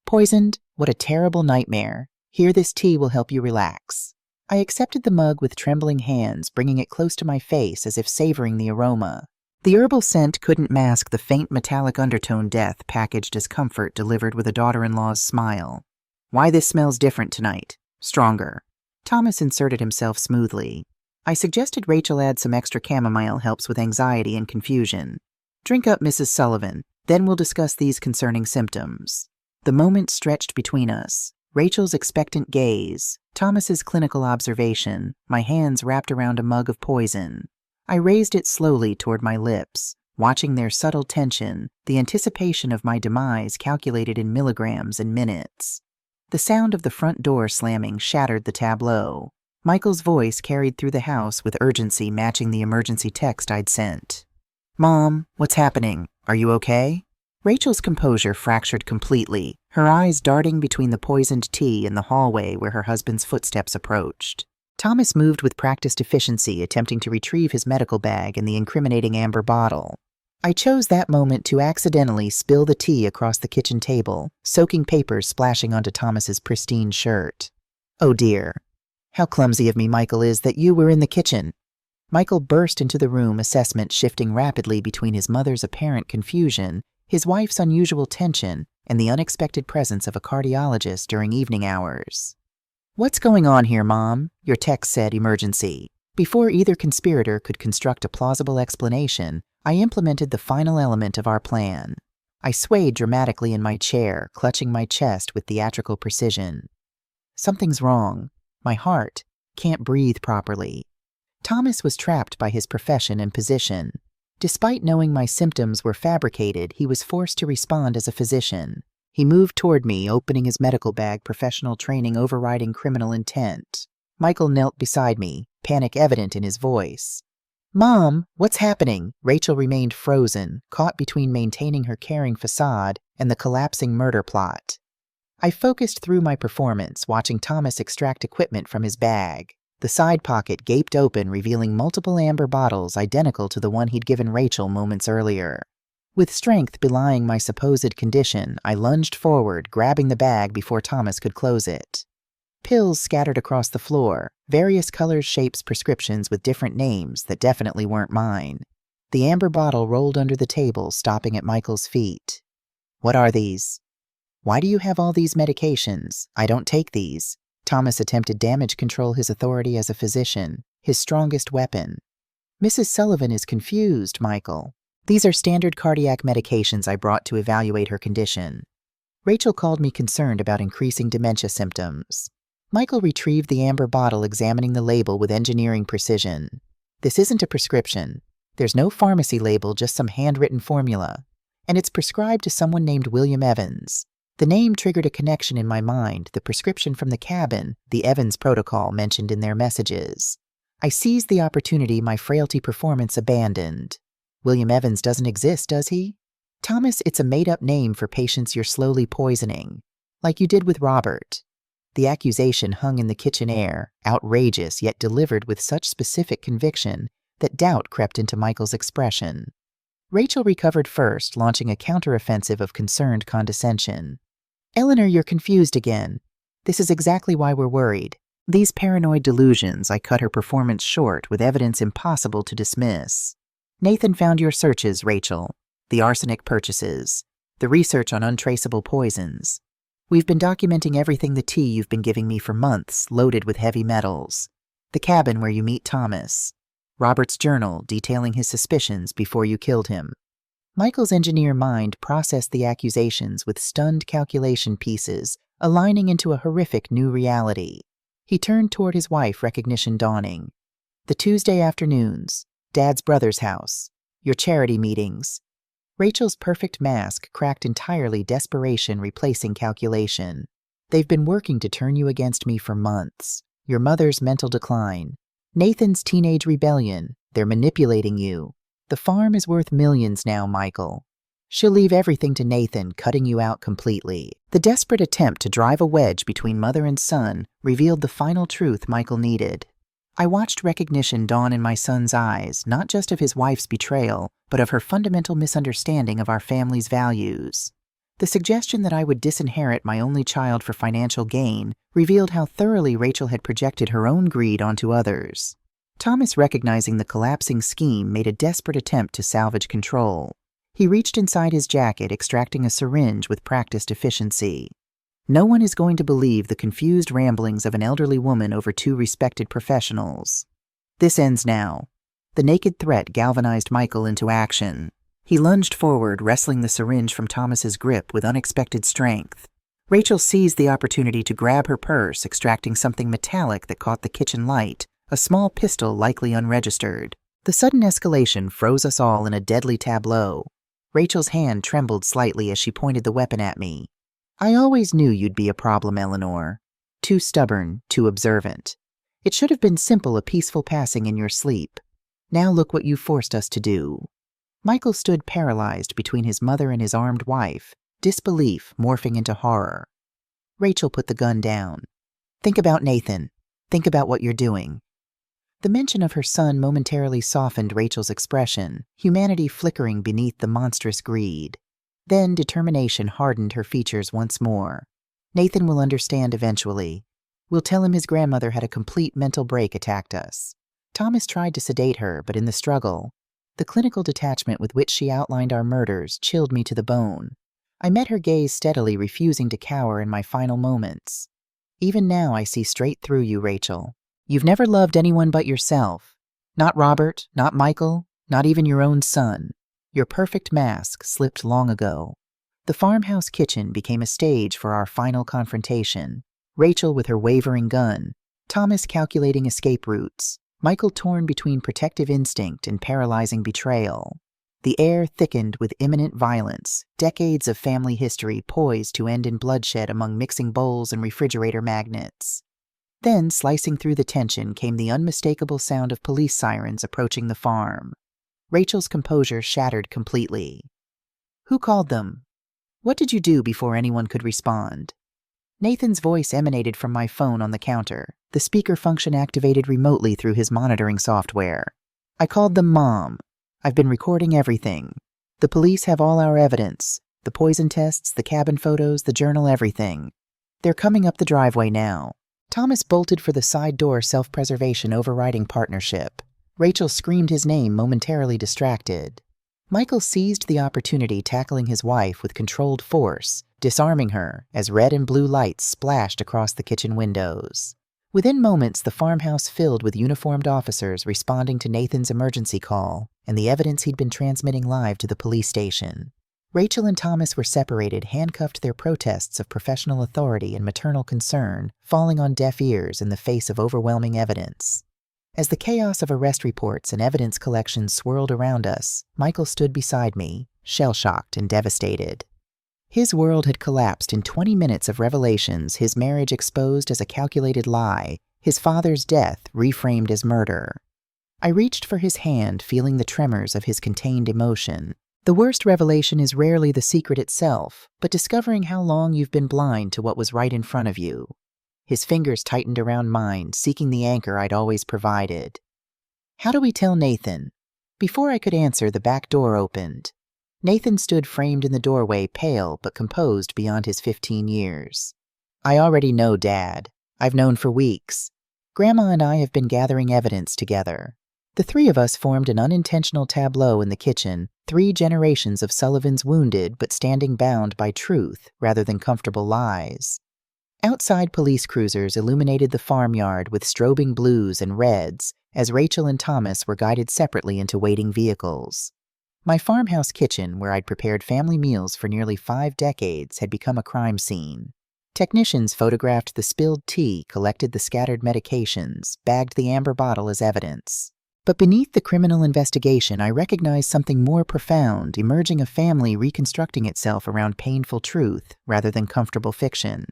"Poisoned? What a terrible nightmare. Here, this tea will help you relax." I accepted the mug with trembling hands, bringing it close to my face as if savoring the aroma. The herbal scent couldn't mask the faint metallic undertone death packaged as comfort delivered with a daughter-in-law's smile. "Why this smells different tonight. Stronger." Thomas inserted himself smoothly. I suggested Rachel add some extra chamomile, helps with anxiety and confusion. "Drink up, Mrs. Sullivan. Then we'll discuss these concerning symptoms." The moment stretched between us. Rachel's expectant gaze, Thomas's clinical observation, my hands wrapped around a mug of poison. I raised it slowly toward my lips, watching their subtle tension, the anticipation of my demise calculated in milligrams and minutes. The sound of the front door slamming shattered the tableau. Michael's voice carried through the house with urgency matching the emergency text I'd sent. "Mom, what's happening? Are you okay?" Rachel's composure fractured completely, her eyes darting between the poisoned tea and the hallway where her husband's footsteps approached. Thomas moved with practiced efficiency, attempting to retrieve his medical bag and the incriminating amber bottle. I chose that moment to accidentally spill the tea across the kitchen table, soaking papers splashing onto Thomas's pristine shirt. "Oh dear. How clumsy of me Michael is that you were in the kitchen." Michael burst into the room, assessment shifting rapidly between his mother's apparent confusion, his wife's unusual tension, and the unexpected presence of a cardiologist during evening hours. "What's going on here, Mom?" Your text said emergency. Before either conspirator could construct a plausible explanation, I implemented the final element of our plan. I swayed dramatically in my chair, clutching my chest with theatrical precision. "Something's wrong. My heart can't breathe properly." Thomas was trapped by his profession and position. Despite knowing my symptoms were fabricated, he was forced to respond as a physician. He moved toward me, opening his medical bag, professional training overriding criminal intent. Michael knelt beside me, panic evident in his voice. "Mom, what's happening?" Rachel remained frozen, caught between maintaining her caring facade and the collapsing murder plot. I focused through my performance, watching Thomas extract equipment from his bag. The side pocket gaped open, revealing multiple amber bottles identical to the one he'd given Rachel moments earlier. With strength belying my supposed condition, I lunged forward, grabbing the bag before Thomas could close it. Pills scattered across the floor, various colors, shapes, prescriptions with different names that definitely weren't mine. The amber bottle rolled under the table, stopping at Michael's feet. "What are these?" "Why do you have all these medications? I don't take these." Thomas attempted damage control, his authority as a physician, his strongest weapon. "Mrs. Sullivan is confused, Michael. These are standard cardiac medications I brought to evaluate her condition." Rachel called me concerned about increasing dementia symptoms. Michael retrieved the amber bottle, examining the label with engineering precision. "This isn't a prescription. There's no pharmacy label, just some handwritten formula. And it's prescribed to someone named William Evans." The name triggered a connection in my mind, the prescription from the cabin, the Evans protocol mentioned in their messages. I seized the opportunity my frailty performance abandoned. "William Evans doesn't exist, does he?" "Thomas, it's a made-up name for patients you're slowly poisoning, like you did with Robert." The accusation hung in the kitchen air, outrageous yet delivered with such specific conviction that doubt crept into Michael's expression. Rachel recovered first, launching a counteroffensive of concerned condescension. "Eleanor, you're confused again. This is exactly why we're worried." These paranoid delusions, I cut her performance short with evidence impossible to dismiss. "Nathan found your searches, Rachel. The arsenic purchases. The research on untraceable poisons. We've been documenting everything, the tea you've been giving me for months, loaded with heavy metals. The cabin where you meet Thomas. Robert's journal detailing his suspicions before you killed him." Michael's engineer mind processed the accusations with stunned calculation pieces, aligning into a horrific new reality. He turned toward his wife, recognition dawning. "The Tuesday afternoons, Dad's brother's house, your charity meetings." Rachel's perfect mask cracked entirely, desperation replacing calculation. "They've been working to turn you against me for months. Your mother's mental decline. Nathan's teenage rebellion. They're manipulating you. The farm is worth millions now, Michael. She'll leave everything to Nathan, cutting you out completely." The desperate attempt to drive a wedge between mother and son revealed the final truth Michael needed. I watched recognition dawn in my son's eyes, not just of his wife's betrayal, but of her fundamental misunderstanding of our family's values. The suggestion that I would disinherit my only child for financial gain revealed how thoroughly Rachel had projected her own greed onto others. Thomas, recognizing the collapsing scheme, made a desperate attempt to salvage control. He reached inside his jacket, extracting a syringe with practiced efficiency. No one is going to believe the confused ramblings of an elderly woman over two respected professionals. "This ends now." The naked threat galvanized Michael into action. He lunged forward, wresting the syringe from Thomas's grip with unexpected strength. Rachel seized the opportunity to grab her purse, extracting something metallic that caught the kitchen light, a small pistol likely unregistered. The sudden escalation froze us all in a deadly tableau. Rachel's hand trembled slightly as she pointed the weapon at me. "I always knew you'd be a problem, Eleanor. Too stubborn, too observant. It should have been simple, a peaceful passing in your sleep. Now look what you forced us to do." Michael stood paralyzed between his mother and his armed wife, disbelief morphing into horror. Rachel put the gun down. "Think about Nathan. Think about what you're doing." The mention of her son momentarily softened Rachel's expression, humanity flickering beneath the monstrous greed. Then determination hardened her features once more. "Nathan will understand eventually. We'll tell him his grandmother had a complete mental break, attacked us." Thomas tried to sedate her, but in the struggle, the clinical detachment with which she outlined our murders chilled me to the bone. I met her gaze steadily, refusing to cower in my final moments. "Even now I see straight through you, Rachel. You've never loved anyone but yourself. Not Robert, not Michael, not even your own son. Your perfect mask slipped long ago." The farmhouse kitchen became a stage for our final confrontation. Rachel with her wavering gun, Thomas calculating escape routes, Michael torn between protective instinct and paralyzing betrayal. The air thickened with imminent violence, decades of family history poised to end in bloodshed among mixing bowls and refrigerator magnets. Then, slicing through the tension, came the unmistakable sound of police sirens approaching the farm. Rachel's composure shattered completely. "Who called them? What did you do before anyone could respond?" Nathan's voice emanated from my phone on the counter, the speaker function activated remotely through his monitoring software. I called them Mom. I've been recording everything. The police have all our evidence. The poison tests, the cabin photos, the journal, everything. They're coming up the driveway now. Thomas bolted for the side door, self-preservation overriding partnership. Rachel screamed his name, momentarily distracted. Michael seized the opportunity, tackling his wife with controlled force, disarming her as red and blue lights splashed across the kitchen windows. Within moments, the farmhouse filled with uniformed officers responding to Nathan's emergency call and the evidence he'd been transmitting live to the police station. Rachel and Thomas were separated, handcuffed, their protests of professional authority and maternal concern falling on deaf ears in the face of overwhelming evidence. As the chaos of arrest reports and evidence collection swirled around us, Michael stood beside me, shell-shocked and devastated. His world had collapsed in 20 minutes of revelations, his marriage exposed as a calculated lie, his father's death reframed as murder. I reached for his hand, feeling the tremors of his contained emotion. The worst revelation is rarely the secret itself, but discovering how long you've been blind to what was right in front of you. His fingers tightened around mine, seeking the anchor I'd always provided. How do we tell Nathan? Before I could answer, the back door opened. Nathan stood framed in the doorway, pale but composed beyond his 15 years. I already know, Dad. I've known for weeks. Grandma and I have been gathering evidence together. The three of us formed an unintentional tableau in the kitchen, 3 generations of Sullivans wounded but standing bound by truth rather than comfortable lies. Outside police cruisers illuminated the farmyard with strobing blues and reds as Rachel and Thomas were guided separately into waiting vehicles. My farmhouse kitchen, where I'd prepared family meals for nearly 5 decades, had become a crime scene. Technicians photographed the spilled tea, collected the scattered medications, bagged the amber bottle as evidence. But beneath the criminal investigation, I recognized something more profound, emerging, a family reconstructing itself around painful truth rather than comfortable fiction.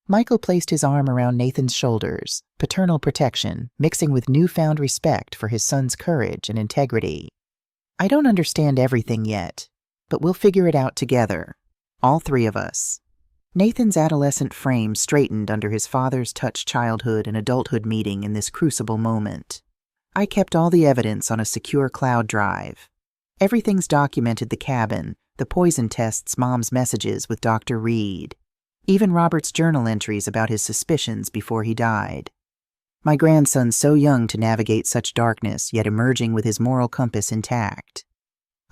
Michael placed his arm around Nathan's shoulders, paternal protection, mixing with newfound respect for his son's courage and integrity. I don't understand everything yet, but we'll figure it out together, all 3 of us. Nathan's adolescent frame straightened under his father's touch, childhood and adulthood meeting in this crucible moment. I kept all the evidence on a secure cloud drive. Everything's documented: the cabin, the poison tests, Mom's messages with Dr. Reed. Even Robert's journal entries about his suspicions before he died. My grandson's so young to navigate such darkness, yet emerging with his moral compass intact.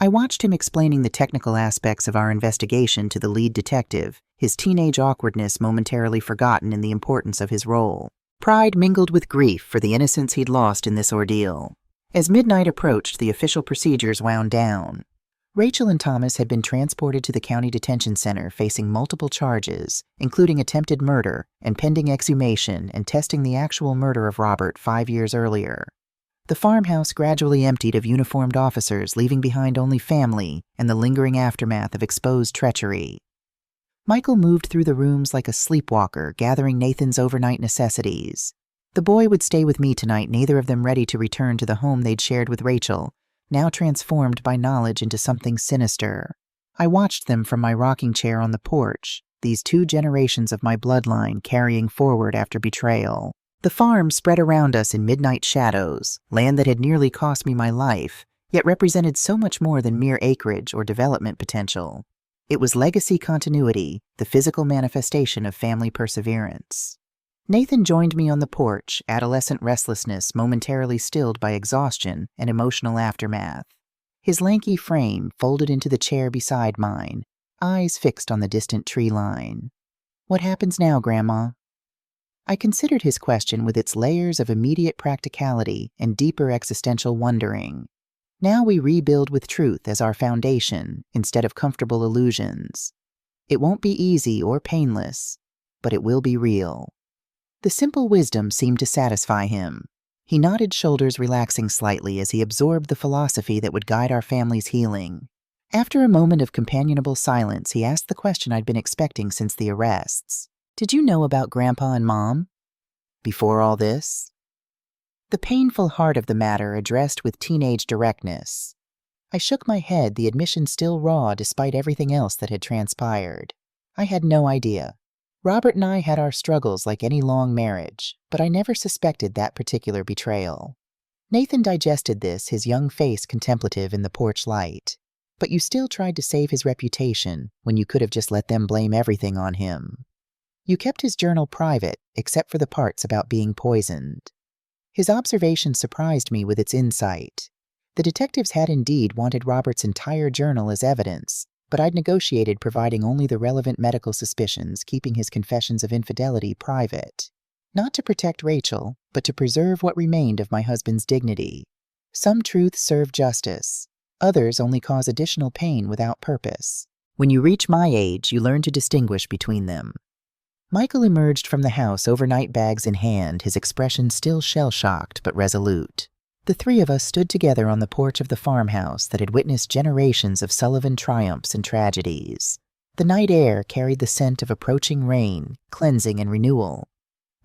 I watched him explaining the technical aspects of our investigation to the lead detective, his teenage awkwardness momentarily forgotten in the importance of his role. Pride mingled with grief for the innocence he'd lost in this ordeal. As midnight approached, the official procedures wound down. Rachel and Thomas had been transported to the county detention center facing multiple charges, including attempted murder and pending exhumation and testing the actual murder of Robert 5 years earlier. The farmhouse gradually emptied of uniformed officers, leaving behind only family and the lingering aftermath of exposed treachery. Michael moved through the rooms like a sleepwalker, gathering Nathan's overnight necessities. The boy would stay with me tonight, neither of them ready to return to the home they'd shared with Rachel, now transformed by knowledge into something sinister. I watched them from my rocking chair on the porch, these 2 generations of my bloodline carrying forward after betrayal. The farm spread around us in midnight shadows, land that had nearly cost me my life, yet represented so much more than mere acreage or development potential. It was legacy continuity, the physical manifestation of family perseverance. Nathan joined me on the porch, adolescent restlessness momentarily stilled by exhaustion and emotional aftermath. His lanky frame folded into the chair beside mine, eyes fixed on the distant tree line. What happens now, Grandma? I considered his question with its layers of immediate practicality and deeper existential wondering. Now we rebuild with truth as our foundation instead of comfortable illusions. It won't be easy or painless, but it will be real. The simple wisdom seemed to satisfy him. He nodded, shoulders relaxing slightly as he absorbed the philosophy that would guide our family's healing. After a moment of companionable silence, he asked the question I'd been expecting since the arrests. Did you know about Grandpa and Mom before all this? The painful heart of the matter addressed with teenage directness. I shook my head, the admission still raw despite everything else that had transpired. I had no idea. Robert and I had our struggles like any long marriage, but I never suspected that particular betrayal. Nathan digested this, his young face contemplative in the porch light. But you still tried to save his reputation when you could have just let them blame everything on him. You kept his journal private, except for the parts about being poisoned. His observation surprised me with its insight. The detectives had indeed wanted Robert's entire journal as evidence, but I'd negotiated providing only the relevant medical suspicions, keeping his confessions of infidelity private. Not to protect Rachel, but to preserve what remained of my husband's dignity. Some truths serve justice. Others only cause additional pain without purpose. When you reach my age, you learn to distinguish between them. Michael emerged from the house, overnight bags in hand, his expression still shell-shocked but resolute. The three of us stood together on the porch of the farmhouse that had witnessed generations of Sullivan triumphs and tragedies. The night air carried the scent of approaching rain, cleansing and renewal.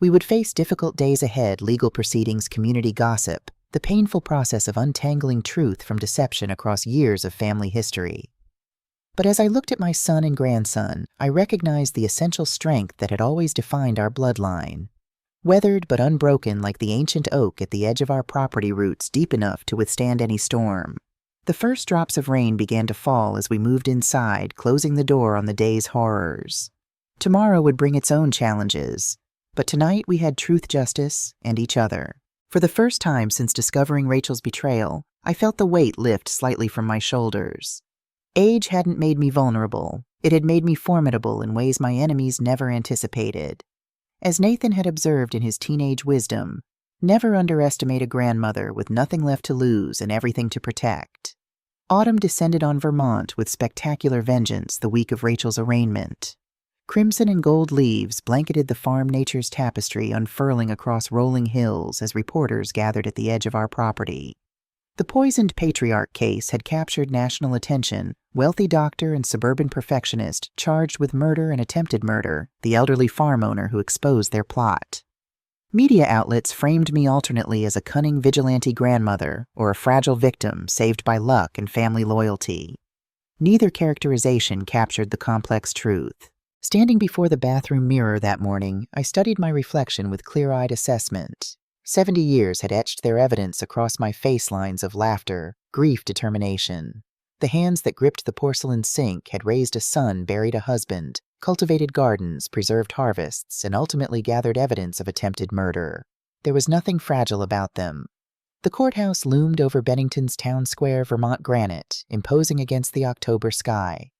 We would face difficult days ahead, legal proceedings, community gossip, the painful process of untangling truth from deception across years of family history. But as I looked at my son and grandson, I recognized the essential strength that had always defined our bloodline. Weathered but unbroken like the ancient oak at the edge of our property, roots deep enough to withstand any storm. The first drops of rain began to fall as we moved inside, closing the door on the day's horrors. Tomorrow would bring its own challenges, but tonight we had truth, justice, and each other. For the first time since discovering Rachel's betrayal, I felt the weight lift slightly from my shoulders. Age hadn't made me vulnerable. It had made me formidable in ways my enemies never anticipated. As Nathan had observed in his teenage wisdom, never underestimate a grandmother with nothing left to lose and everything to protect. Autumn descended on Vermont with spectacular vengeance the week of Rachel's arraignment. Crimson and gold leaves blanketed the farm nature's tapestry, unfurling across rolling hills as reporters gathered at the edge of our property. The poisoned patriarch case had captured national attention. Wealthy doctor and suburban perfectionist charged with murder and attempted murder, the elderly farm owner who exposed their plot. Media outlets framed me alternately as a cunning vigilante grandmother or a fragile victim saved by luck and family loyalty. Neither characterization captured the complex truth. Standing before the bathroom mirror that morning, I studied my reflection with clear-eyed assessment. 70 years had etched their evidence across my face lines of laughter, grief, determination. The hands that gripped the porcelain sink had raised a son, buried a husband, cultivated gardens, preserved harvests, and ultimately gathered evidence of attempted murder. There was nothing fragile about them. The courthouse loomed over Bennington's town square, Vermont granite, imposing against the October sky.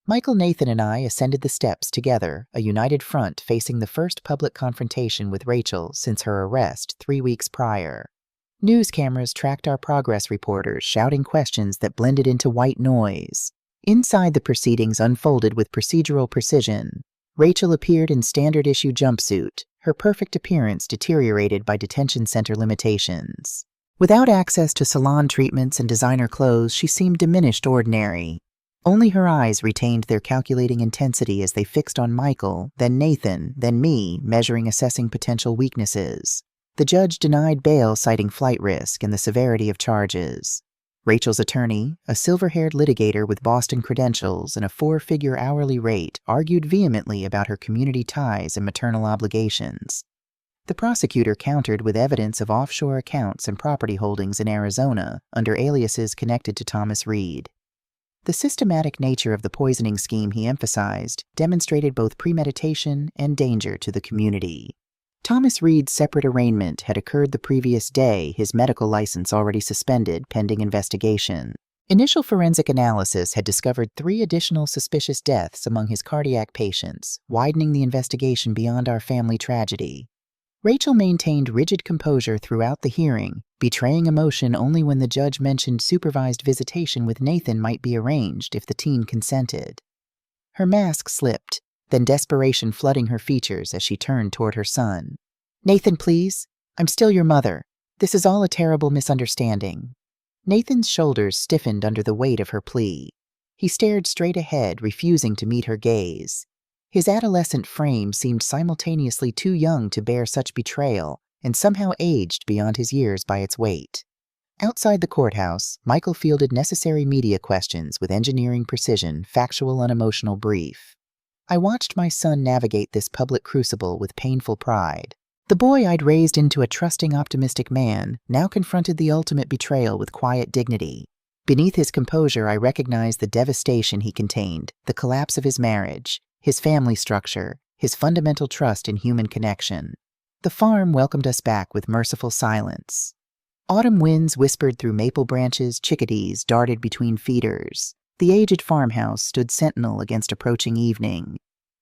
Michael, Nathan, and I ascended the steps together, a united front facing the first public confrontation with Rachel since her arrest 3 weeks prior. News cameras tracked our progress reporters, shouting questions that blended into white noise. Inside, the proceedings unfolded with procedural precision. Rachel appeared in standard-issue jumpsuit, her perfect appearance deteriorated by detention center limitations. Without access to salon treatments and designer clothes, she seemed diminished ordinary. Only her eyes retained their calculating intensity as they fixed on Michael, then Nathan, then me, measuring, assessing potential weaknesses. The judge denied bail, citing flight risk and the severity of charges. Rachel's attorney, a silver-haired litigator with Boston credentials and a 4-figure hourly rate, argued vehemently about her community ties and maternal obligations. The prosecutor countered with evidence of offshore accounts and property holdings in Arizona under aliases connected to Thomas Reed. The systematic nature of the poisoning scheme, he emphasized, demonstrated both premeditation and danger to the community. Thomas Reed's separate arraignment had occurred the previous day, his medical license already suspended pending investigation. Initial forensic analysis had discovered 3 additional suspicious deaths among his cardiac patients, widening the investigation beyond our family tragedy. Rachel maintained rigid composure throughout the hearing, betraying emotion only when the judge mentioned supervised visitation with Nathan might be arranged if the teen consented. Her mask slipped, then desperation flooding her features as she turned toward her son. "Nathan, please. I'm still your mother. This is all a terrible misunderstanding." Nathan's shoulders stiffened under the weight of her plea. He stared straight ahead, refusing to meet her gaze. His adolescent frame seemed simultaneously too young to bear such betrayal and somehow aged beyond his years by its weight. Outside the courthouse, Michael fielded necessary media questions with engineering precision, factual, unemotional brief. I watched my son navigate this public crucible with painful pride. The boy I'd raised into a trusting, optimistic man now confronted the ultimate betrayal with quiet dignity. Beneath his composure, I recognized the devastation he contained, the collapse of his marriage, his family structure, his fundamental trust in human connection. The farm welcomed us back with merciful silence. Autumn winds whispered through maple branches, chickadees darted between feeders. The aged farmhouse stood sentinel against approaching evening.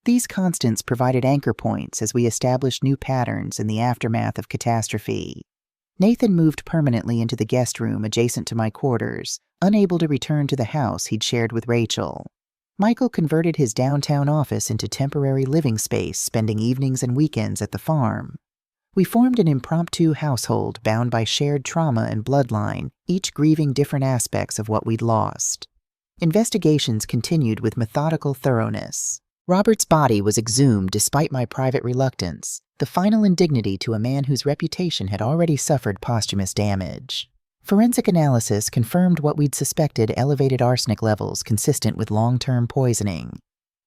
These constants provided anchor points as we established new patterns in the aftermath of catastrophe. Nathan moved permanently into the guest room adjacent to my quarters, unable to return to the house he'd shared with Rachel. Michael converted his downtown office into temporary living space, spending evenings and weekends at the farm. We formed an impromptu household bound by shared trauma and bloodline, each grieving different aspects of what we'd lost. Investigations continued with methodical thoroughness. Robert's body was exhumed despite my private reluctance, the final indignity to a man whose reputation had already suffered posthumous damage. Forensic analysis confirmed what we'd suspected: elevated arsenic levels consistent with long-term poisoning.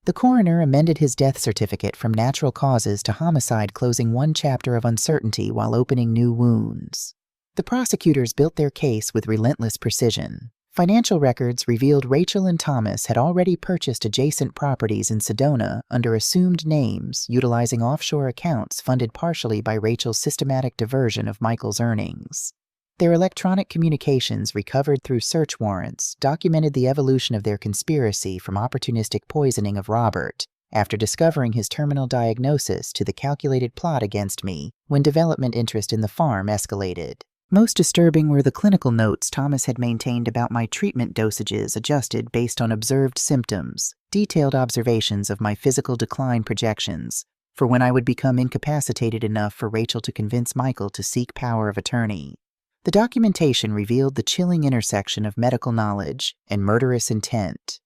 The coroner amended his death certificate from natural causes to homicide, closing one chapter of uncertainty while opening new wounds. The prosecutors built their case with relentless precision. Financial records revealed Rachel and Thomas had already purchased adjacent properties in Sedona under assumed names, utilizing offshore accounts funded partially by Rachel's systematic diversion of Michael's earnings. Their electronic communications, recovered through search warrants, documented the evolution of their conspiracy from opportunistic poisoning of Robert, after discovering his terminal diagnosis, to the calculated plot against me when development interest in the farm escalated. Most disturbing were the clinical notes Thomas had maintained about my treatment dosages adjusted based on observed symptoms, detailed observations of my physical decline projections, for when I would become incapacitated enough for Rachel to convince Michael to seek power of attorney. The documentation revealed the chilling intersection of medical knowledge and murderous intent.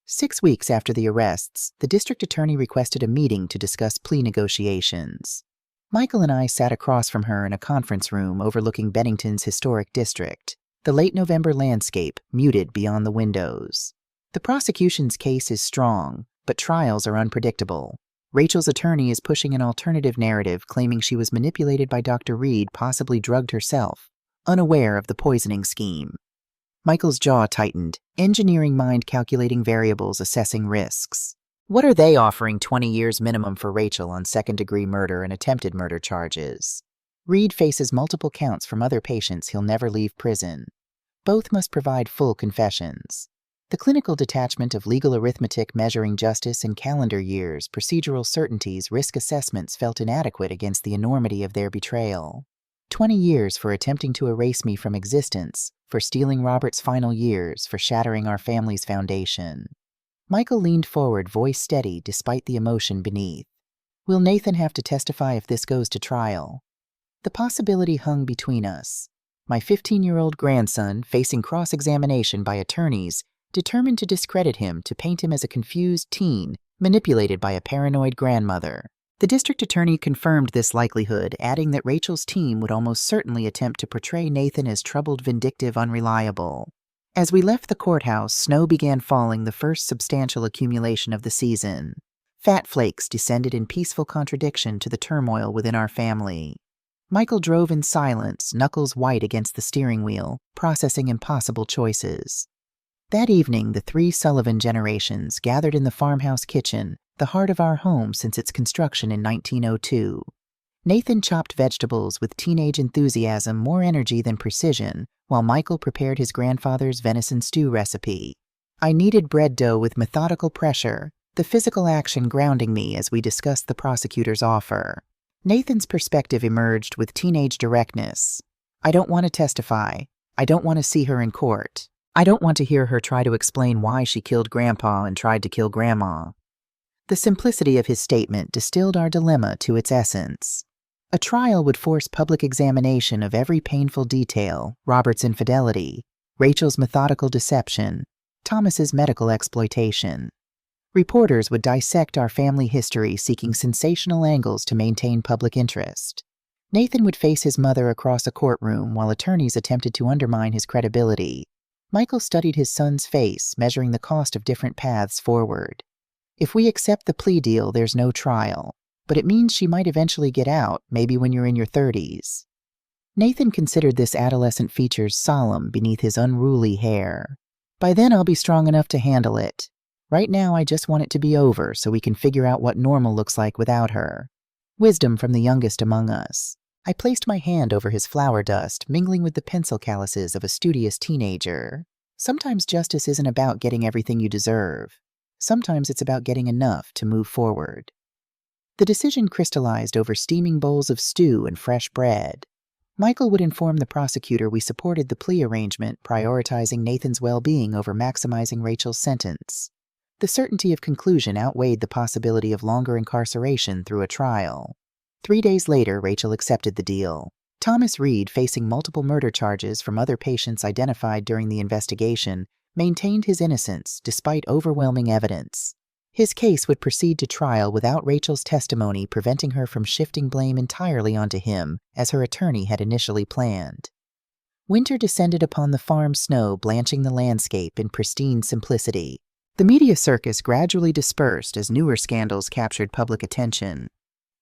6 weeks after the arrests, the district attorney requested a meeting to discuss plea negotiations. Michael and I sat across from her in a conference room overlooking Bennington's historic district, the late November landscape muted beyond the windows. The prosecution's case is strong, but trials are unpredictable. Rachel's attorney is pushing an alternative narrative, claiming she was manipulated by Dr. Reed, possibly drugged herself, unaware of the poisoning scheme. Michael's jaw tightened, engineering mind calculating variables, assessing risks. What are they offering? 20 years minimum for Rachel on second-degree murder and attempted murder charges. Reed faces multiple counts from other patients. He'll never leave prison. Both must provide full confessions. The clinical detachment of legal arithmetic measuring justice in calendar years, procedural certainties, risk assessments felt inadequate against the enormity of their betrayal. 20 years for attempting to erase me from existence, for stealing Robert's final years, for shattering our family's foundation. Michael leaned forward, voice steady despite the emotion beneath. Will Nathan have to testify if this goes to trial? The possibility hung between us. My 15-year-old grandson, facing cross-examination by attorneys, determined to discredit him, to paint him as a confused teen, manipulated by a paranoid grandmother. The district attorney confirmed this likelihood, adding that Rachel's team would almost certainly attempt to portray Nathan as troubled, vindictive, unreliable. As we left the courthouse, snow began falling, the first substantial accumulation of the season. Fat flakes descended in peaceful contradiction to the turmoil within our family. Michael drove in silence, knuckles white against the steering wheel, processing impossible choices. That evening, the three Sullivan generations gathered in the farmhouse kitchen, the heart of our home since its construction in 1902. Nathan chopped vegetables with teenage enthusiasm, more energy than precision, while Michael prepared his grandfather's venison stew recipe. I kneaded bread dough with methodical pressure, the physical action grounding me as we discussed the prosecutor's offer. Nathan's perspective emerged with teenage directness. I don't want to testify. I don't want to see her in court. I don't want to hear her try to explain why she killed Grandpa and tried to kill Grandma. The simplicity of his statement distilled our dilemma to its essence. A trial would force public examination of every painful detail: Robert's infidelity, Rachel's methodical deception, Thomas's medical exploitation. Reporters would dissect our family history, seeking sensational angles to maintain public interest. Nathan would face his mother across a courtroom while attorneys attempted to undermine his credibility. Michael studied his son's face, measuring the cost of different paths forward. If we accept the plea deal, there's no trial, but it means she might eventually get out, maybe when you're in your 30s. Nathan considered this adolescent features solemn beneath his unruly hair. By then I'll be strong enough to handle it. Right now I just want it to be over so we can figure out what normal looks like without her. Wisdom from the youngest among us. I placed my hand over his flower dust, mingling with the pencil calluses of a studious teenager. Sometimes justice isn't about getting everything you deserve. Sometimes it's about getting enough to move forward. The decision crystallized over steaming bowls of stew and fresh bread. Michael would inform the prosecutor we supported the plea arrangement, prioritizing Nathan's well-being over maximizing Rachel's sentence. The certainty of conclusion outweighed the possibility of longer incarceration through a trial. 3 days later, Rachel accepted the deal. Thomas Reed, facing multiple murder charges from other patients identified during the investigation, maintained his innocence despite overwhelming evidence. His case would proceed to trial without Rachel's testimony preventing her from shifting blame entirely onto him, as her attorney had initially planned. Winter descended upon the farm snow, blanching the landscape in pristine simplicity. The media circus gradually dispersed as newer scandals captured public attention.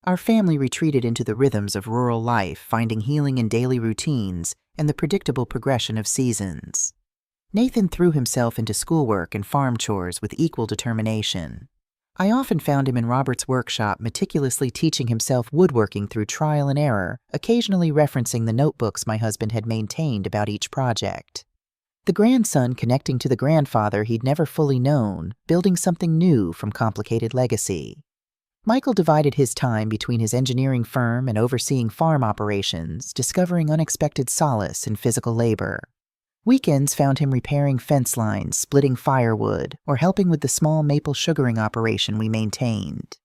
Our family retreated into the rhythms of rural life, finding healing in daily routines and the predictable progression of seasons. Nathan threw himself into schoolwork and farm chores with equal determination. I often found him in Robert's workshop meticulously teaching himself woodworking through trial and error, occasionally referencing the notebooks my husband had maintained about each project. The grandson connecting to the grandfather he'd never fully known, building something new from complicated legacy. Michael divided his time between his engineering firm and overseeing farm operations, discovering unexpected solace in physical labor. Weekends found him repairing fence lines, splitting firewood, or helping with the small maple sugaring operation we maintained.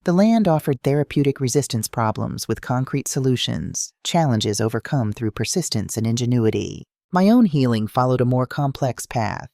The land offered therapeutic resistance problems with concrete solutions, challenges overcome through persistence and ingenuity. My own healing followed a more complex path.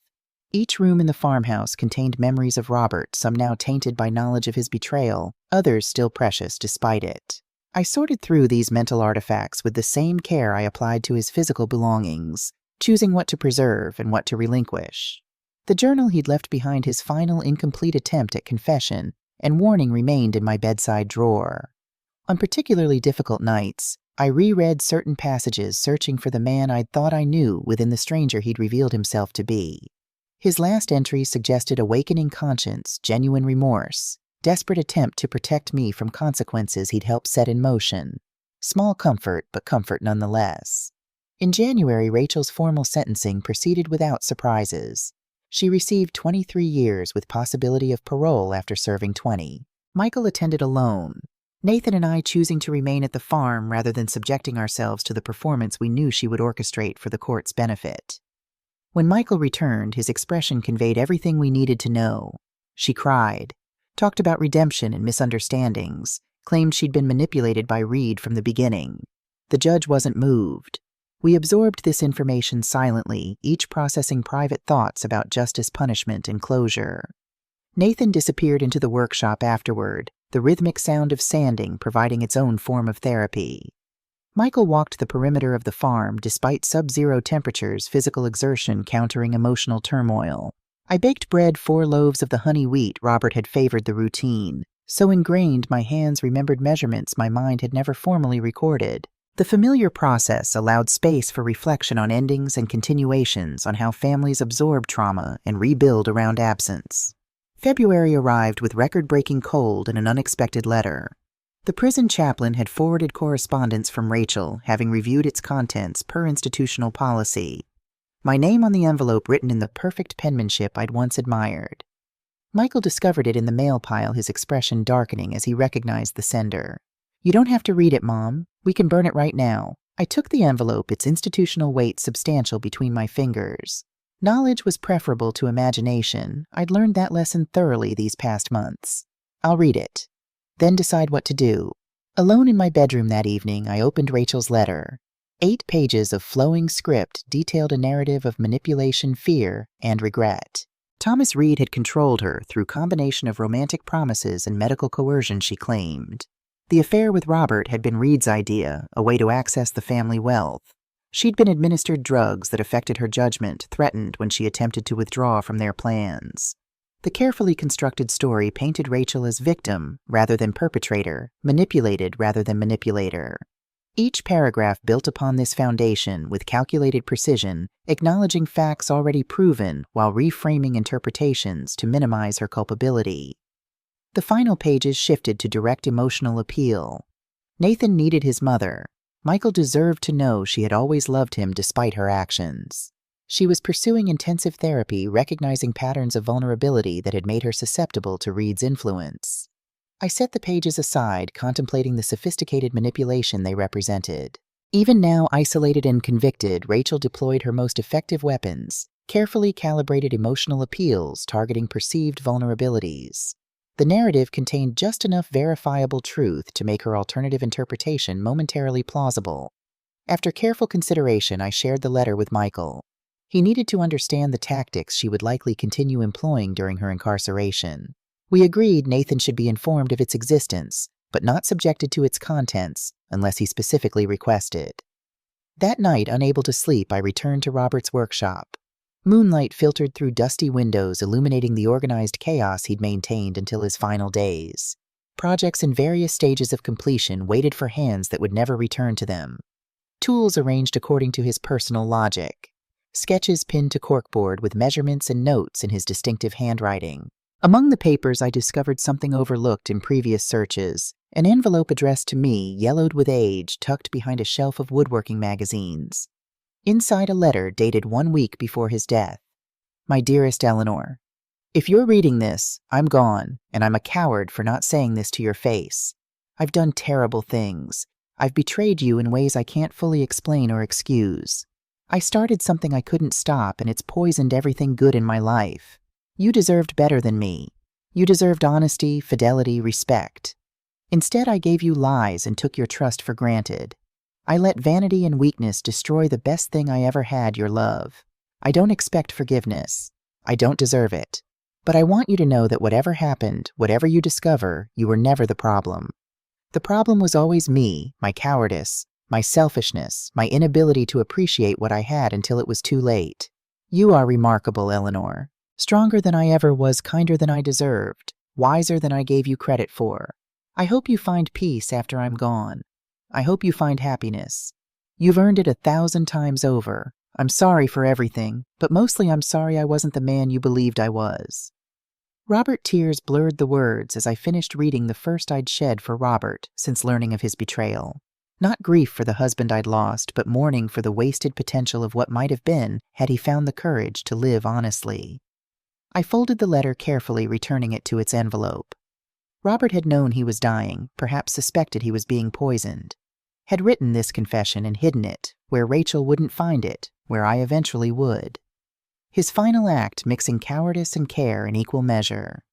Each room in the farmhouse contained memories of Robert, some now tainted by knowledge of his betrayal, others still precious despite it. I sorted through these mental artifacts with the same care I applied to his physical belongings, choosing what to preserve and what to relinquish. The journal he'd left behind his final incomplete attempt at confession and warning remained in my bedside drawer. On particularly difficult nights, I reread certain passages searching for the man I'd thought I knew within the stranger he'd revealed himself to be. His last entries suggested awakening conscience, genuine remorse, desperate attempt to protect me from consequences he'd helped set in motion. Small comfort, but comfort nonetheless. In January, Rachel's formal sentencing proceeded without surprises. She received 23 years with possibility of parole after serving 20. Michael attended alone, Nathan and I choosing to remain at the farm rather than subjecting ourselves to the performance we knew she would orchestrate for the court's benefit. When Michael returned, his expression conveyed everything we needed to know. She cried, talked about redemption and misunderstandings, claimed she'd been manipulated by Reed from the beginning. The judge wasn't moved. We absorbed this information silently, each processing private thoughts about justice, punishment, and closure. Nathan disappeared into the workshop afterward, the rhythmic sound of sanding providing its own form of therapy. Michael walked the perimeter of the farm despite sub-zero temperatures, physical exertion countering emotional turmoil. I baked bread 4 loaves of the honey wheat Robert had favored the routine. So ingrained my hands remembered measurements my mind had never formally recorded. The familiar process allowed space for reflection on endings and continuations on how families absorb trauma and rebuild around absence. February arrived with record-breaking cold and an unexpected letter. The prison chaplain had forwarded correspondence from Rachel, having reviewed its contents per institutional policy. My name on the envelope written in the perfect penmanship I'd once admired. Michael discovered it in the mail pile, his expression darkening as he recognized the sender. "You don't have to read it, Mom. We can burn it right now." I took the envelope, its institutional weight substantial between my fingers. Knowledge was preferable to imagination. I'd learned that lesson thoroughly these past months. I'll read it, then decide what to do. Alone in my bedroom that evening, I opened Rachel's letter. 8 pages of flowing script detailed a narrative of manipulation, fear, and regret. Thomas Reed had controlled her through combination of romantic promises and medical coercion, she claimed. The affair with Robert had been Reed's idea, a way to access the family wealth. She'd been administered drugs that affected her judgment, threatened when she attempted to withdraw from their plans. The carefully constructed story painted Rachel as victim rather than perpetrator, manipulated rather than manipulator. Each paragraph built upon this foundation with calculated precision, acknowledging facts already proven while reframing interpretations to minimize her culpability. The final pages shifted to direct emotional appeal. Nathan needed his mother. Michael deserved to know she had always loved him despite her actions. She was pursuing intensive therapy, recognizing patterns of vulnerability that had made her susceptible to Reed's influence. I set the pages aside, contemplating the sophisticated manipulation they represented. Even now isolated and convicted, Rachel deployed her most effective weapons, carefully calibrated emotional appeals targeting perceived vulnerabilities. The narrative contained just enough verifiable truth to make her alternative interpretation momentarily plausible. After careful consideration, I shared the letter with Michael. He needed to understand the tactics she would likely continue employing during her incarceration. We agreed Nathan should be informed of its existence, but not subjected to its contents unless he specifically requested. That night, unable to sleep, I returned to Robert's workshop. Moonlight filtered through dusty windows, illuminating the organized chaos he'd maintained until his final days. Projects in various stages of completion waited for hands that would never return to them. Tools arranged according to his personal logic. Sketches pinned to corkboard with measurements and notes in his distinctive handwriting. Among the papers, I discovered something overlooked in previous searches. An envelope addressed to me, yellowed with age, tucked behind a shelf of woodworking magazines. Inside, a letter dated 1 week before his death. My dearest Eleanor, if you're reading this, I'm gone, and I'm a coward for not saying this to your face. I've done terrible things. I've betrayed you in ways I can't fully explain or excuse. I started something I couldn't stop, and it's poisoned everything good in my life. You deserved better than me. You deserved honesty, fidelity, respect. Instead, I gave you lies and took your trust for granted. I let vanity and weakness destroy the best thing I ever had, your love. I don't expect forgiveness. I don't deserve it. But I want you to know that whatever happened, whatever you discover, you were never the problem. The problem was always me, my cowardice, my selfishness, my inability to appreciate what I had until it was too late. You are remarkable, Eleanor. Stronger than I ever was, kinder than I deserved, wiser than I gave you credit for. I hope you find peace after I'm gone. I hope you find happiness. You've earned it 1,000 times over. I'm sorry for everything, but mostly I'm sorry I wasn't the man you believed I was. Robert tears blurred the words as I finished reading the first I'd shed for Robert since learning of his betrayal. Not grief for the husband I'd lost, but mourning for the wasted potential of what might have been had he found the courage to live honestly. I folded the letter carefully, returning it to its envelope. Robert had known he was dying, perhaps suspected he was being poisoned. Had written this confession and hidden it, where Rachel wouldn't find it, where I eventually would. His final act mixing cowardice and care in equal measure.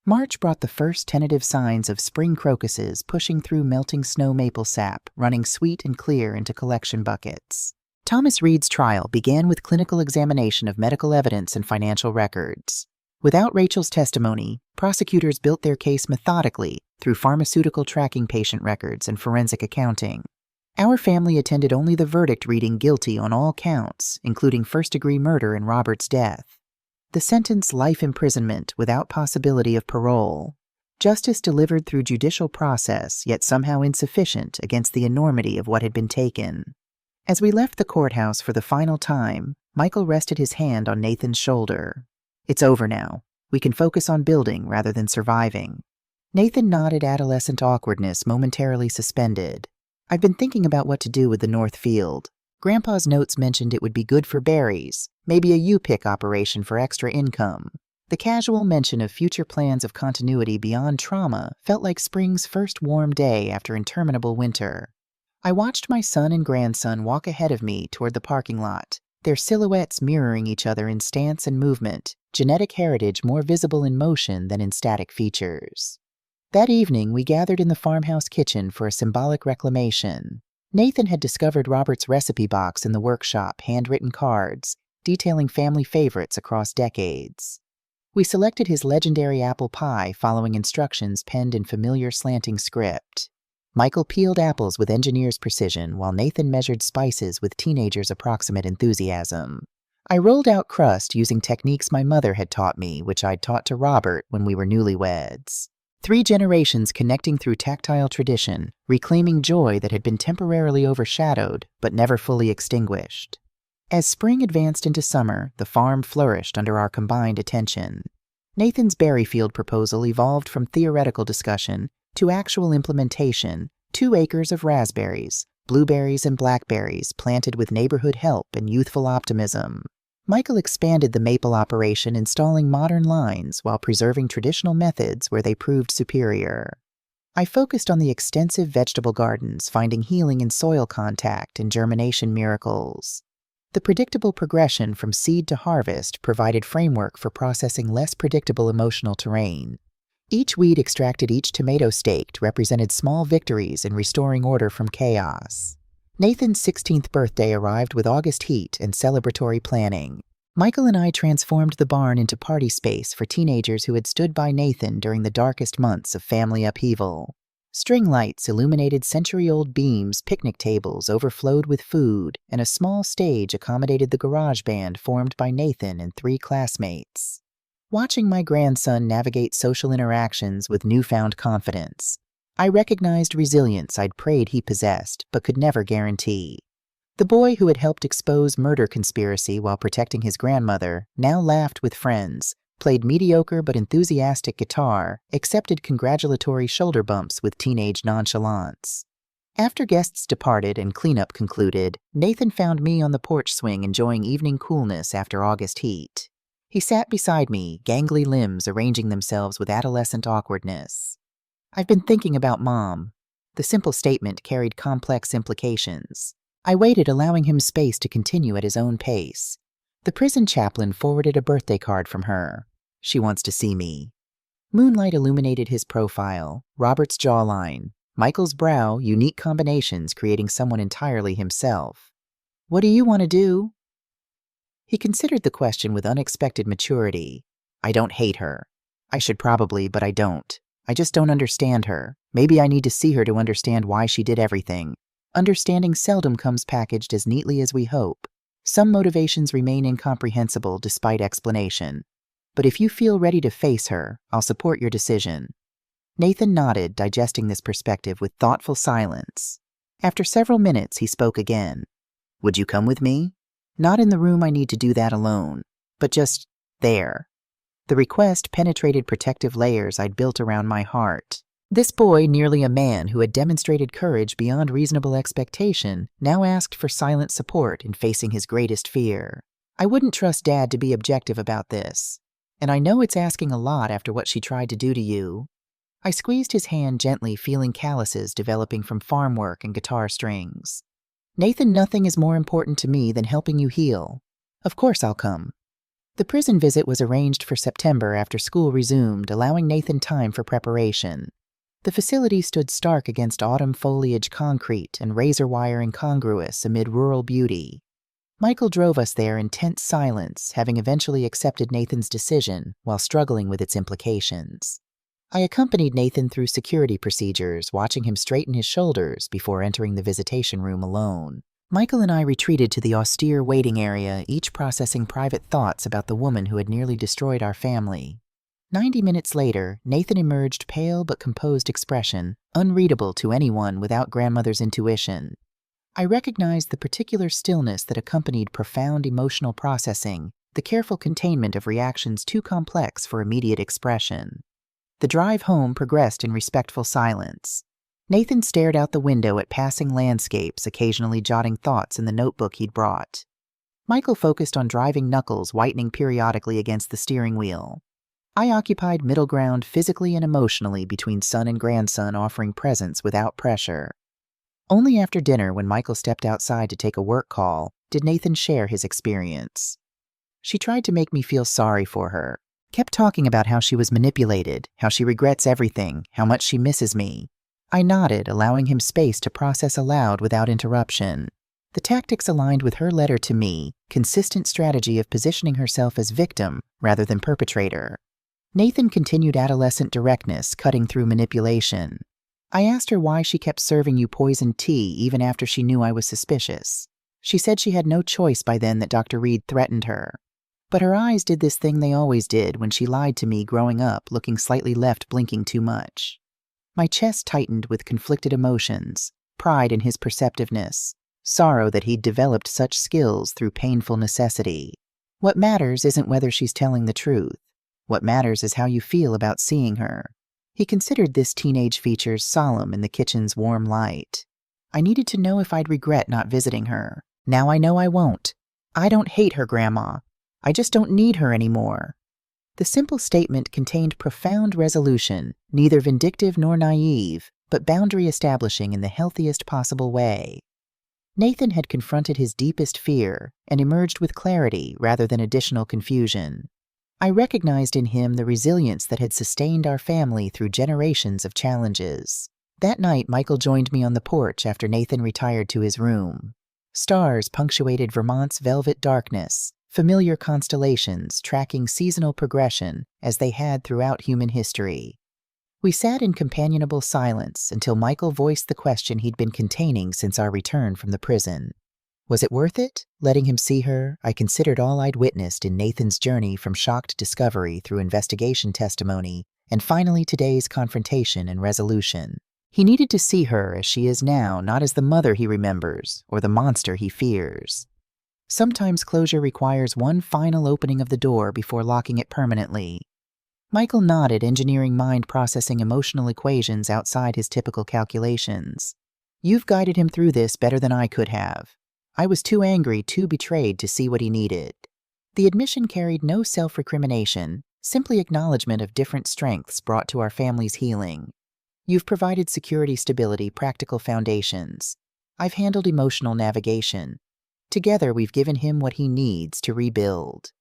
March brought the first tentative signs of spring crocuses pushing through melting snow maple sap, running sweet and clear into collection buckets. Thomas Reed's trial began with clinical examination of medical evidence and financial records. Without Rachel's testimony, prosecutors built their case methodically through pharmaceutical tracking patient records and forensic accounting. Our family attended only the verdict reading guilty on all counts, including first-degree murder and Robert's death. The sentence, life imprisonment without possibility of parole. Justice delivered through judicial process, yet somehow insufficient against the enormity of what had been taken. As we left the courthouse for the final time, Michael rested his hand on Nathan's shoulder. It's over now. We can focus on building rather than surviving. Nathan nodded, adolescent awkwardness momentarily suspended. I've been thinking about what to do with the North Field. Grandpa's notes mentioned it would be good for berries, maybe a U-pick operation for extra income. The casual mention of future plans of continuity beyond trauma felt like spring's first warm day after interminable winter. I watched my son and grandson walk ahead of me toward the parking lot, their silhouettes mirroring each other in stance and movement, genetic heritage more visible in motion than in static features. That evening, we gathered in the farmhouse kitchen for a symbolic reclamation. Nathan had discovered Robert's recipe box in the workshop, handwritten cards, detailing family favorites across decades. We selected his legendary apple pie following instructions penned in familiar slanting script. Michael peeled apples with engineer's precision, while Nathan measured spices with teenager's approximate enthusiasm. I rolled out crust using techniques my mother had taught me, which I'd taught to Robert when we were newlyweds. 3 generations connecting through tactile tradition, reclaiming joy that had been temporarily overshadowed but never fully extinguished. As spring advanced into summer, the farm flourished under our combined attention. Nathan's Berryfield proposal evolved from theoretical discussion to actual implementation, 2 acres of raspberries, blueberries and blackberries planted with neighborhood help and youthful optimism. Michael expanded the maple operation, installing modern lines while preserving traditional methods where they proved superior. I focused on the extensive vegetable gardens, finding healing in soil contact and germination miracles. The predictable progression from seed to harvest provided framework for processing less predictable emotional terrain. Each weed extracted, each tomato staked, represented small victories in restoring order from chaos. Nathan's 16th birthday arrived with August heat and celebratory planning. Michael and I transformed the barn into party space for teenagers who had stood by Nathan during the darkest months of family upheaval. String lights illuminated century-old beams, picnic tables overflowed with food, and a small stage accommodated the garage band formed by Nathan and 3 classmates. Watching my grandson navigate social interactions with newfound confidence, I recognized resilience I'd prayed he possessed but could never guarantee. The boy who had helped expose murder conspiracy while protecting his grandmother now laughed with friends, played mediocre but enthusiastic guitar, accepted congratulatory shoulder bumps with teenage nonchalance. After guests departed and cleanup concluded, Nathan found me on the porch swing enjoying evening coolness after August heat. He sat beside me, gangly limbs arranging themselves with adolescent awkwardness. "I've been thinking about Mom." The simple statement carried complex implications. I waited, allowing him space to continue at his own pace. The prison chaplain forwarded a birthday card from her. "She wants to see me." Moonlight illuminated his profile, Robert's jawline, Michael's brow, unique combinations creating someone entirely himself. "What do you want to do?" He considered the question with unexpected maturity. "I don't hate her. I should probably, but I don't. I just don't understand her. Maybe I need to see her to understand why she did everything. Understanding seldom comes packaged as neatly as we hope. Some motivations remain incomprehensible despite explanation. But if you feel ready to face her, I'll support your decision." Nathan nodded, digesting this perspective with thoughtful silence. After several minutes, he spoke again. "Would you come with me? Not in the room I need to do that alone, but just there." The request penetrated protective layers I'd built around my heart. This boy, nearly a man who had demonstrated courage beyond reasonable expectation, now asked for silent support in facing his greatest fear. I wouldn't trust Dad to be objective about this. "And I know it's asking a lot after what she tried to do to you." I squeezed his hand gently, feeling calluses developing from farm work and guitar strings. "Nathan, nothing is more important to me than helping you heal. Of course I'll come." The prison visit was arranged for September after school resumed, allowing Nathan time for preparation. The facility stood stark against autumn foliage, concrete and razor wire incongruous amid rural beauty. Michael drove us there in tense silence, having eventually accepted Nathan's decision while struggling with its implications. I accompanied Nathan through security procedures, watching him straighten his shoulders before entering the visitation room alone. Michael and I retreated to the austere waiting area, each processing private thoughts about the woman who had nearly destroyed our family. 90 minutes later, Nathan emerged, pale but composed expression, unreadable to anyone without grandmother's intuition. I recognized the particular stillness that accompanied profound emotional processing, the careful containment of reactions too complex for immediate expression. The drive home progressed in respectful silence. Nathan stared out the window at passing landscapes, occasionally jotting thoughts in the notebook he'd brought. Michael focused on driving, knuckles whitening periodically against the steering wheel. I occupied middle ground physically and emotionally between son and grandson, offering presence without pressure. Only after dinner, when Michael stepped outside to take a work call, did Nathan share his experience. "She tried to make me feel sorry for her. Kept talking about how she was manipulated, how she regrets everything, how much she misses me." I nodded, allowing him space to process aloud without interruption. The tactics aligned with her letter to me, consistent strategy of positioning herself as victim rather than perpetrator. Nathan continued adolescent directness, cutting through manipulation. "I asked her why she kept serving you poisoned tea even after she knew I was suspicious. She said she had no choice by then that Dr. Reed threatened her. But her eyes did this thing they always did when she lied to me growing up, looking slightly left, blinking too much. My chest tightened with conflicted emotions, pride in his perceptiveness, sorrow that he'd developed such skills through painful necessity. What matters isn't whether she's telling the truth. What matters is how you feel about seeing her. He considered this teenage feature solemn in the kitchen's warm light. I needed to know if I'd regret not visiting her. Now I know I won't. I don't hate her, Grandma. I just don't need her anymore. The simple statement contained profound resolution, neither vindictive nor naive, but boundary establishing in the healthiest possible way. Nathan had confronted his deepest fear and emerged with clarity rather than additional confusion. I recognized in him the resilience that had sustained our family through generations of challenges. That night, Michael joined me on the porch after Nathan retired to his room. Stars punctuated Vermont's velvet darkness, familiar constellations tracking seasonal progression as they had throughout human history. We sat in companionable silence until Michael voiced the question he'd been containing since our return from the prison. Was it worth it? Letting him see her, I considered all I'd witnessed in Nathan's journey from shocked discovery through investigation testimony, and finally today's confrontation and resolution. He needed to see her as she is now, not as the mother he remembers or the monster he fears. Sometimes closure requires one final opening of the door before locking it permanently. Michael nodded, engineering mind processing emotional equations outside his typical calculations. You've guided him through this better than I could have. I was too angry, too betrayed to see what he needed. The admission carried no self-recrimination, simply acknowledgement of different strengths brought to our family's healing. You've provided security, stability, practical foundations. I've handled emotional navigation. Together, we've given him what he needs to rebuild.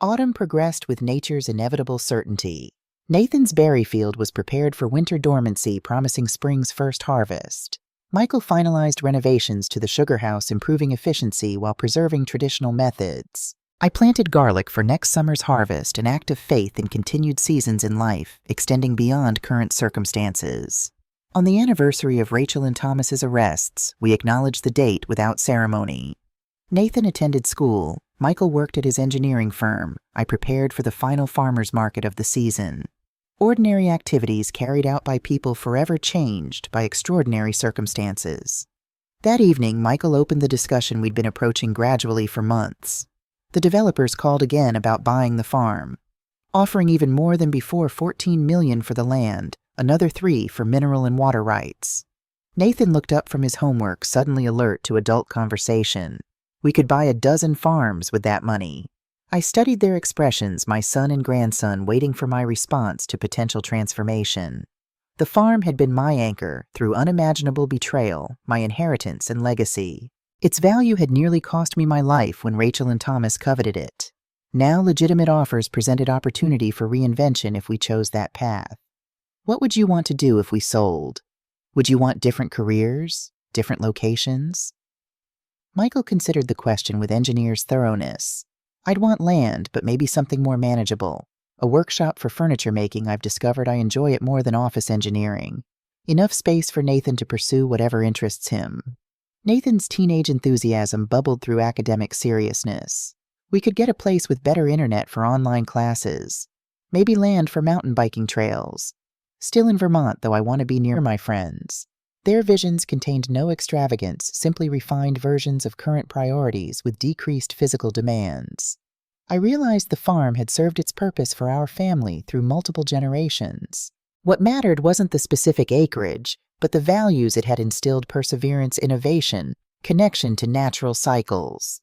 Autumn progressed with nature's inevitable certainty. Nathan's berry field was prepared for winter dormancy, promising spring's first harvest. Michael finalized renovations to the sugar house, improving efficiency while preserving traditional methods. I planted garlic for next summer's harvest, an act of faith in continued seasons in life, extending beyond current circumstances. On the anniversary of Rachel and Thomas's arrests, we acknowledged the date without ceremony. Nathan attended school. Michael worked at his engineering firm. I prepared for the final farmers market of the season. Ordinary activities carried out by people forever changed by extraordinary circumstances. That evening, Michael opened the discussion we'd been approaching gradually for months. The developers called again about buying the farm, offering even more than before, $14 million for the land, another $3 million for mineral and water rights. Nathan looked up from his homework, suddenly alert to adult conversation. We could buy 12 farms with that money. I studied their expressions, my son and grandson waiting for my response to potential transformation. The farm had been my anchor through unimaginable betrayal, my inheritance and legacy. Its value had nearly cost me my life when Rachel and Thomas coveted it. Now legitimate offers presented opportunity for reinvention if we chose that path. What would you want to do if we sold? Would you want different careers? Different locations? Michael considered the question with engineer's thoroughness. I'd want land, but maybe something more manageable. A workshop for furniture making. I've discovered I enjoy it more than office engineering. Enough space for Nathan to pursue whatever interests him. Nathan's teenage enthusiasm bubbled through academic seriousness. We could get a place with better internet for online classes. Maybe land for mountain biking trails. Still in Vermont, though I want to be near my friends. Their visions contained no extravagance, simply refined versions of current priorities with decreased physical demands. I realized the farm had served its purpose for our family through multiple generations. What mattered wasn't the specific acreage, but the values it had instilled: perseverance, innovation, connection to natural cycles.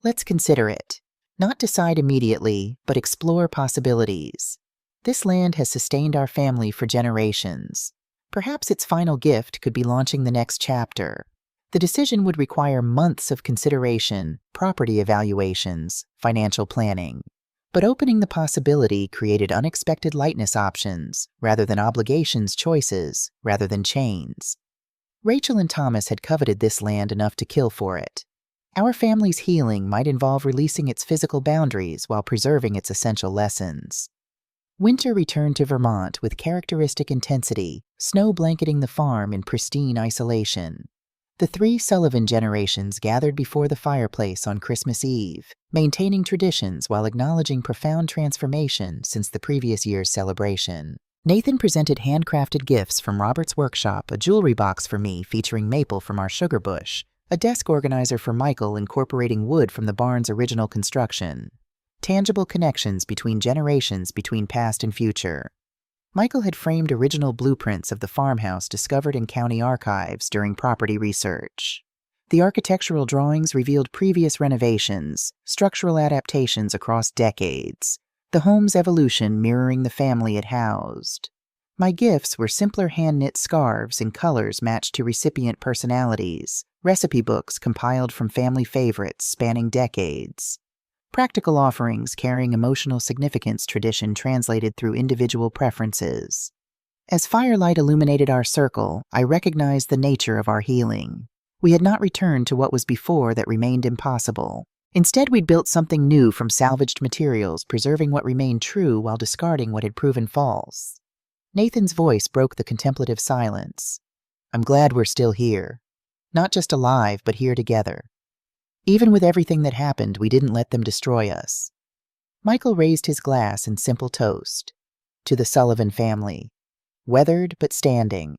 Let's consider it. Not decide immediately, but explore possibilities. This land has sustained our family for generations. Perhaps its final gift could be launching the next chapter. The decision would require months of consideration, property evaluations, financial planning. But opening the possibility created unexpected lightness options, rather than obligations, choices, rather than chains. Rachel and Thomas had coveted this land enough to kill for it. Our family's healing might involve releasing its physical boundaries while preserving its essential lessons. Winter returned to Vermont with characteristic intensity, snow blanketing the farm in pristine isolation. The three Sullivan generations gathered before the fireplace on Christmas Eve, maintaining traditions while acknowledging profound transformation since the previous year's celebration. Nathan presented handcrafted gifts from Robert's workshop, a jewelry box for me featuring maple from our sugar bush, a desk organizer for Michael incorporating wood from the barn's original construction. Tangible connections between generations, between past and future. Michael had framed original blueprints of the farmhouse discovered in county archives during property research. The architectural drawings revealed previous renovations, structural adaptations across decades, the home's evolution mirroring the family it housed. My gifts were simpler hand-knit scarves in colors matched to recipient personalities, recipe books compiled from family favorites spanning decades. Practical offerings carrying emotional significance, tradition translated through individual preferences. As firelight illuminated our circle, I recognized the nature of our healing. We had not returned to what was before that remained impossible. Instead, we'd built something new from salvaged materials, preserving what remained true while discarding what had proven false. Nathan's voice broke the contemplative silence. I'm glad we're still here. Not just alive, but here together. Even with everything that happened, we didn't let them destroy us. Michael raised his glass in simple toast. To the Sullivan family. Weathered but standing.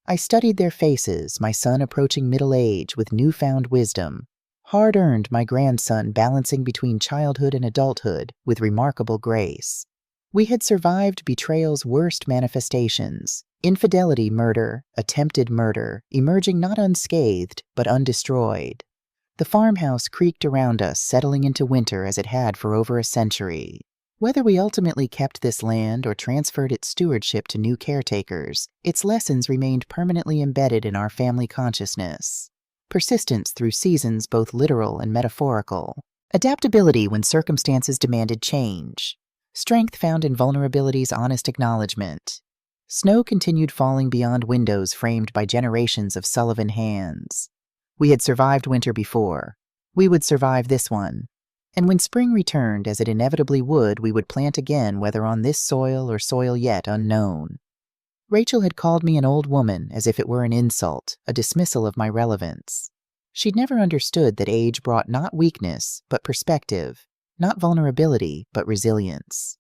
I studied their faces, my son approaching middle age with newfound wisdom. Hard-earned, my grandson balancing between childhood and adulthood with remarkable grace. We had survived betrayal's worst manifestations. Infidelity, murder, attempted murder, emerging not unscathed, but undestroyed. The farmhouse creaked around us, settling into winter as it had for over a century. Whether we ultimately kept this land or transferred its stewardship to new caretakers, its lessons remained permanently embedded in our family consciousness. Persistence through seasons both literal and metaphorical. Adaptability when circumstances demanded change. Strength found in vulnerability's honest acknowledgement. Snow continued falling beyond windows framed by generations of Sullivan hands. We had survived winter before. We would survive this one. And when spring returned, as it inevitably would, we would plant again, whether on this soil or soil yet unknown. Rachel had called me an old woman, as if it were an insult, a dismissal of my relevance. She'd never understood that age brought not weakness, but perspective, not vulnerability, but resilience.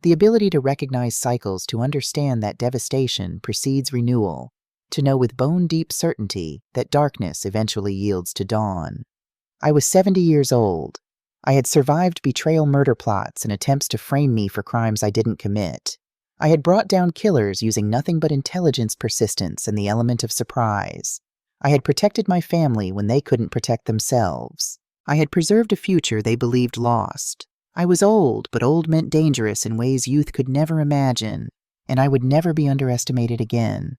The ability to recognize cycles, to understand that devastation precedes renewal, to know with bone-deep certainty that darkness eventually yields to dawn. I was 70 years old. I had survived betrayal murder plots and attempts to frame me for crimes I didn't commit. I had brought down killers using nothing but intelligence, persistence, and the element of surprise. I had protected my family when they couldn't protect themselves. I had preserved a future they believed lost. I was old, but old meant dangerous in ways youth could never imagine, and I would never be underestimated again.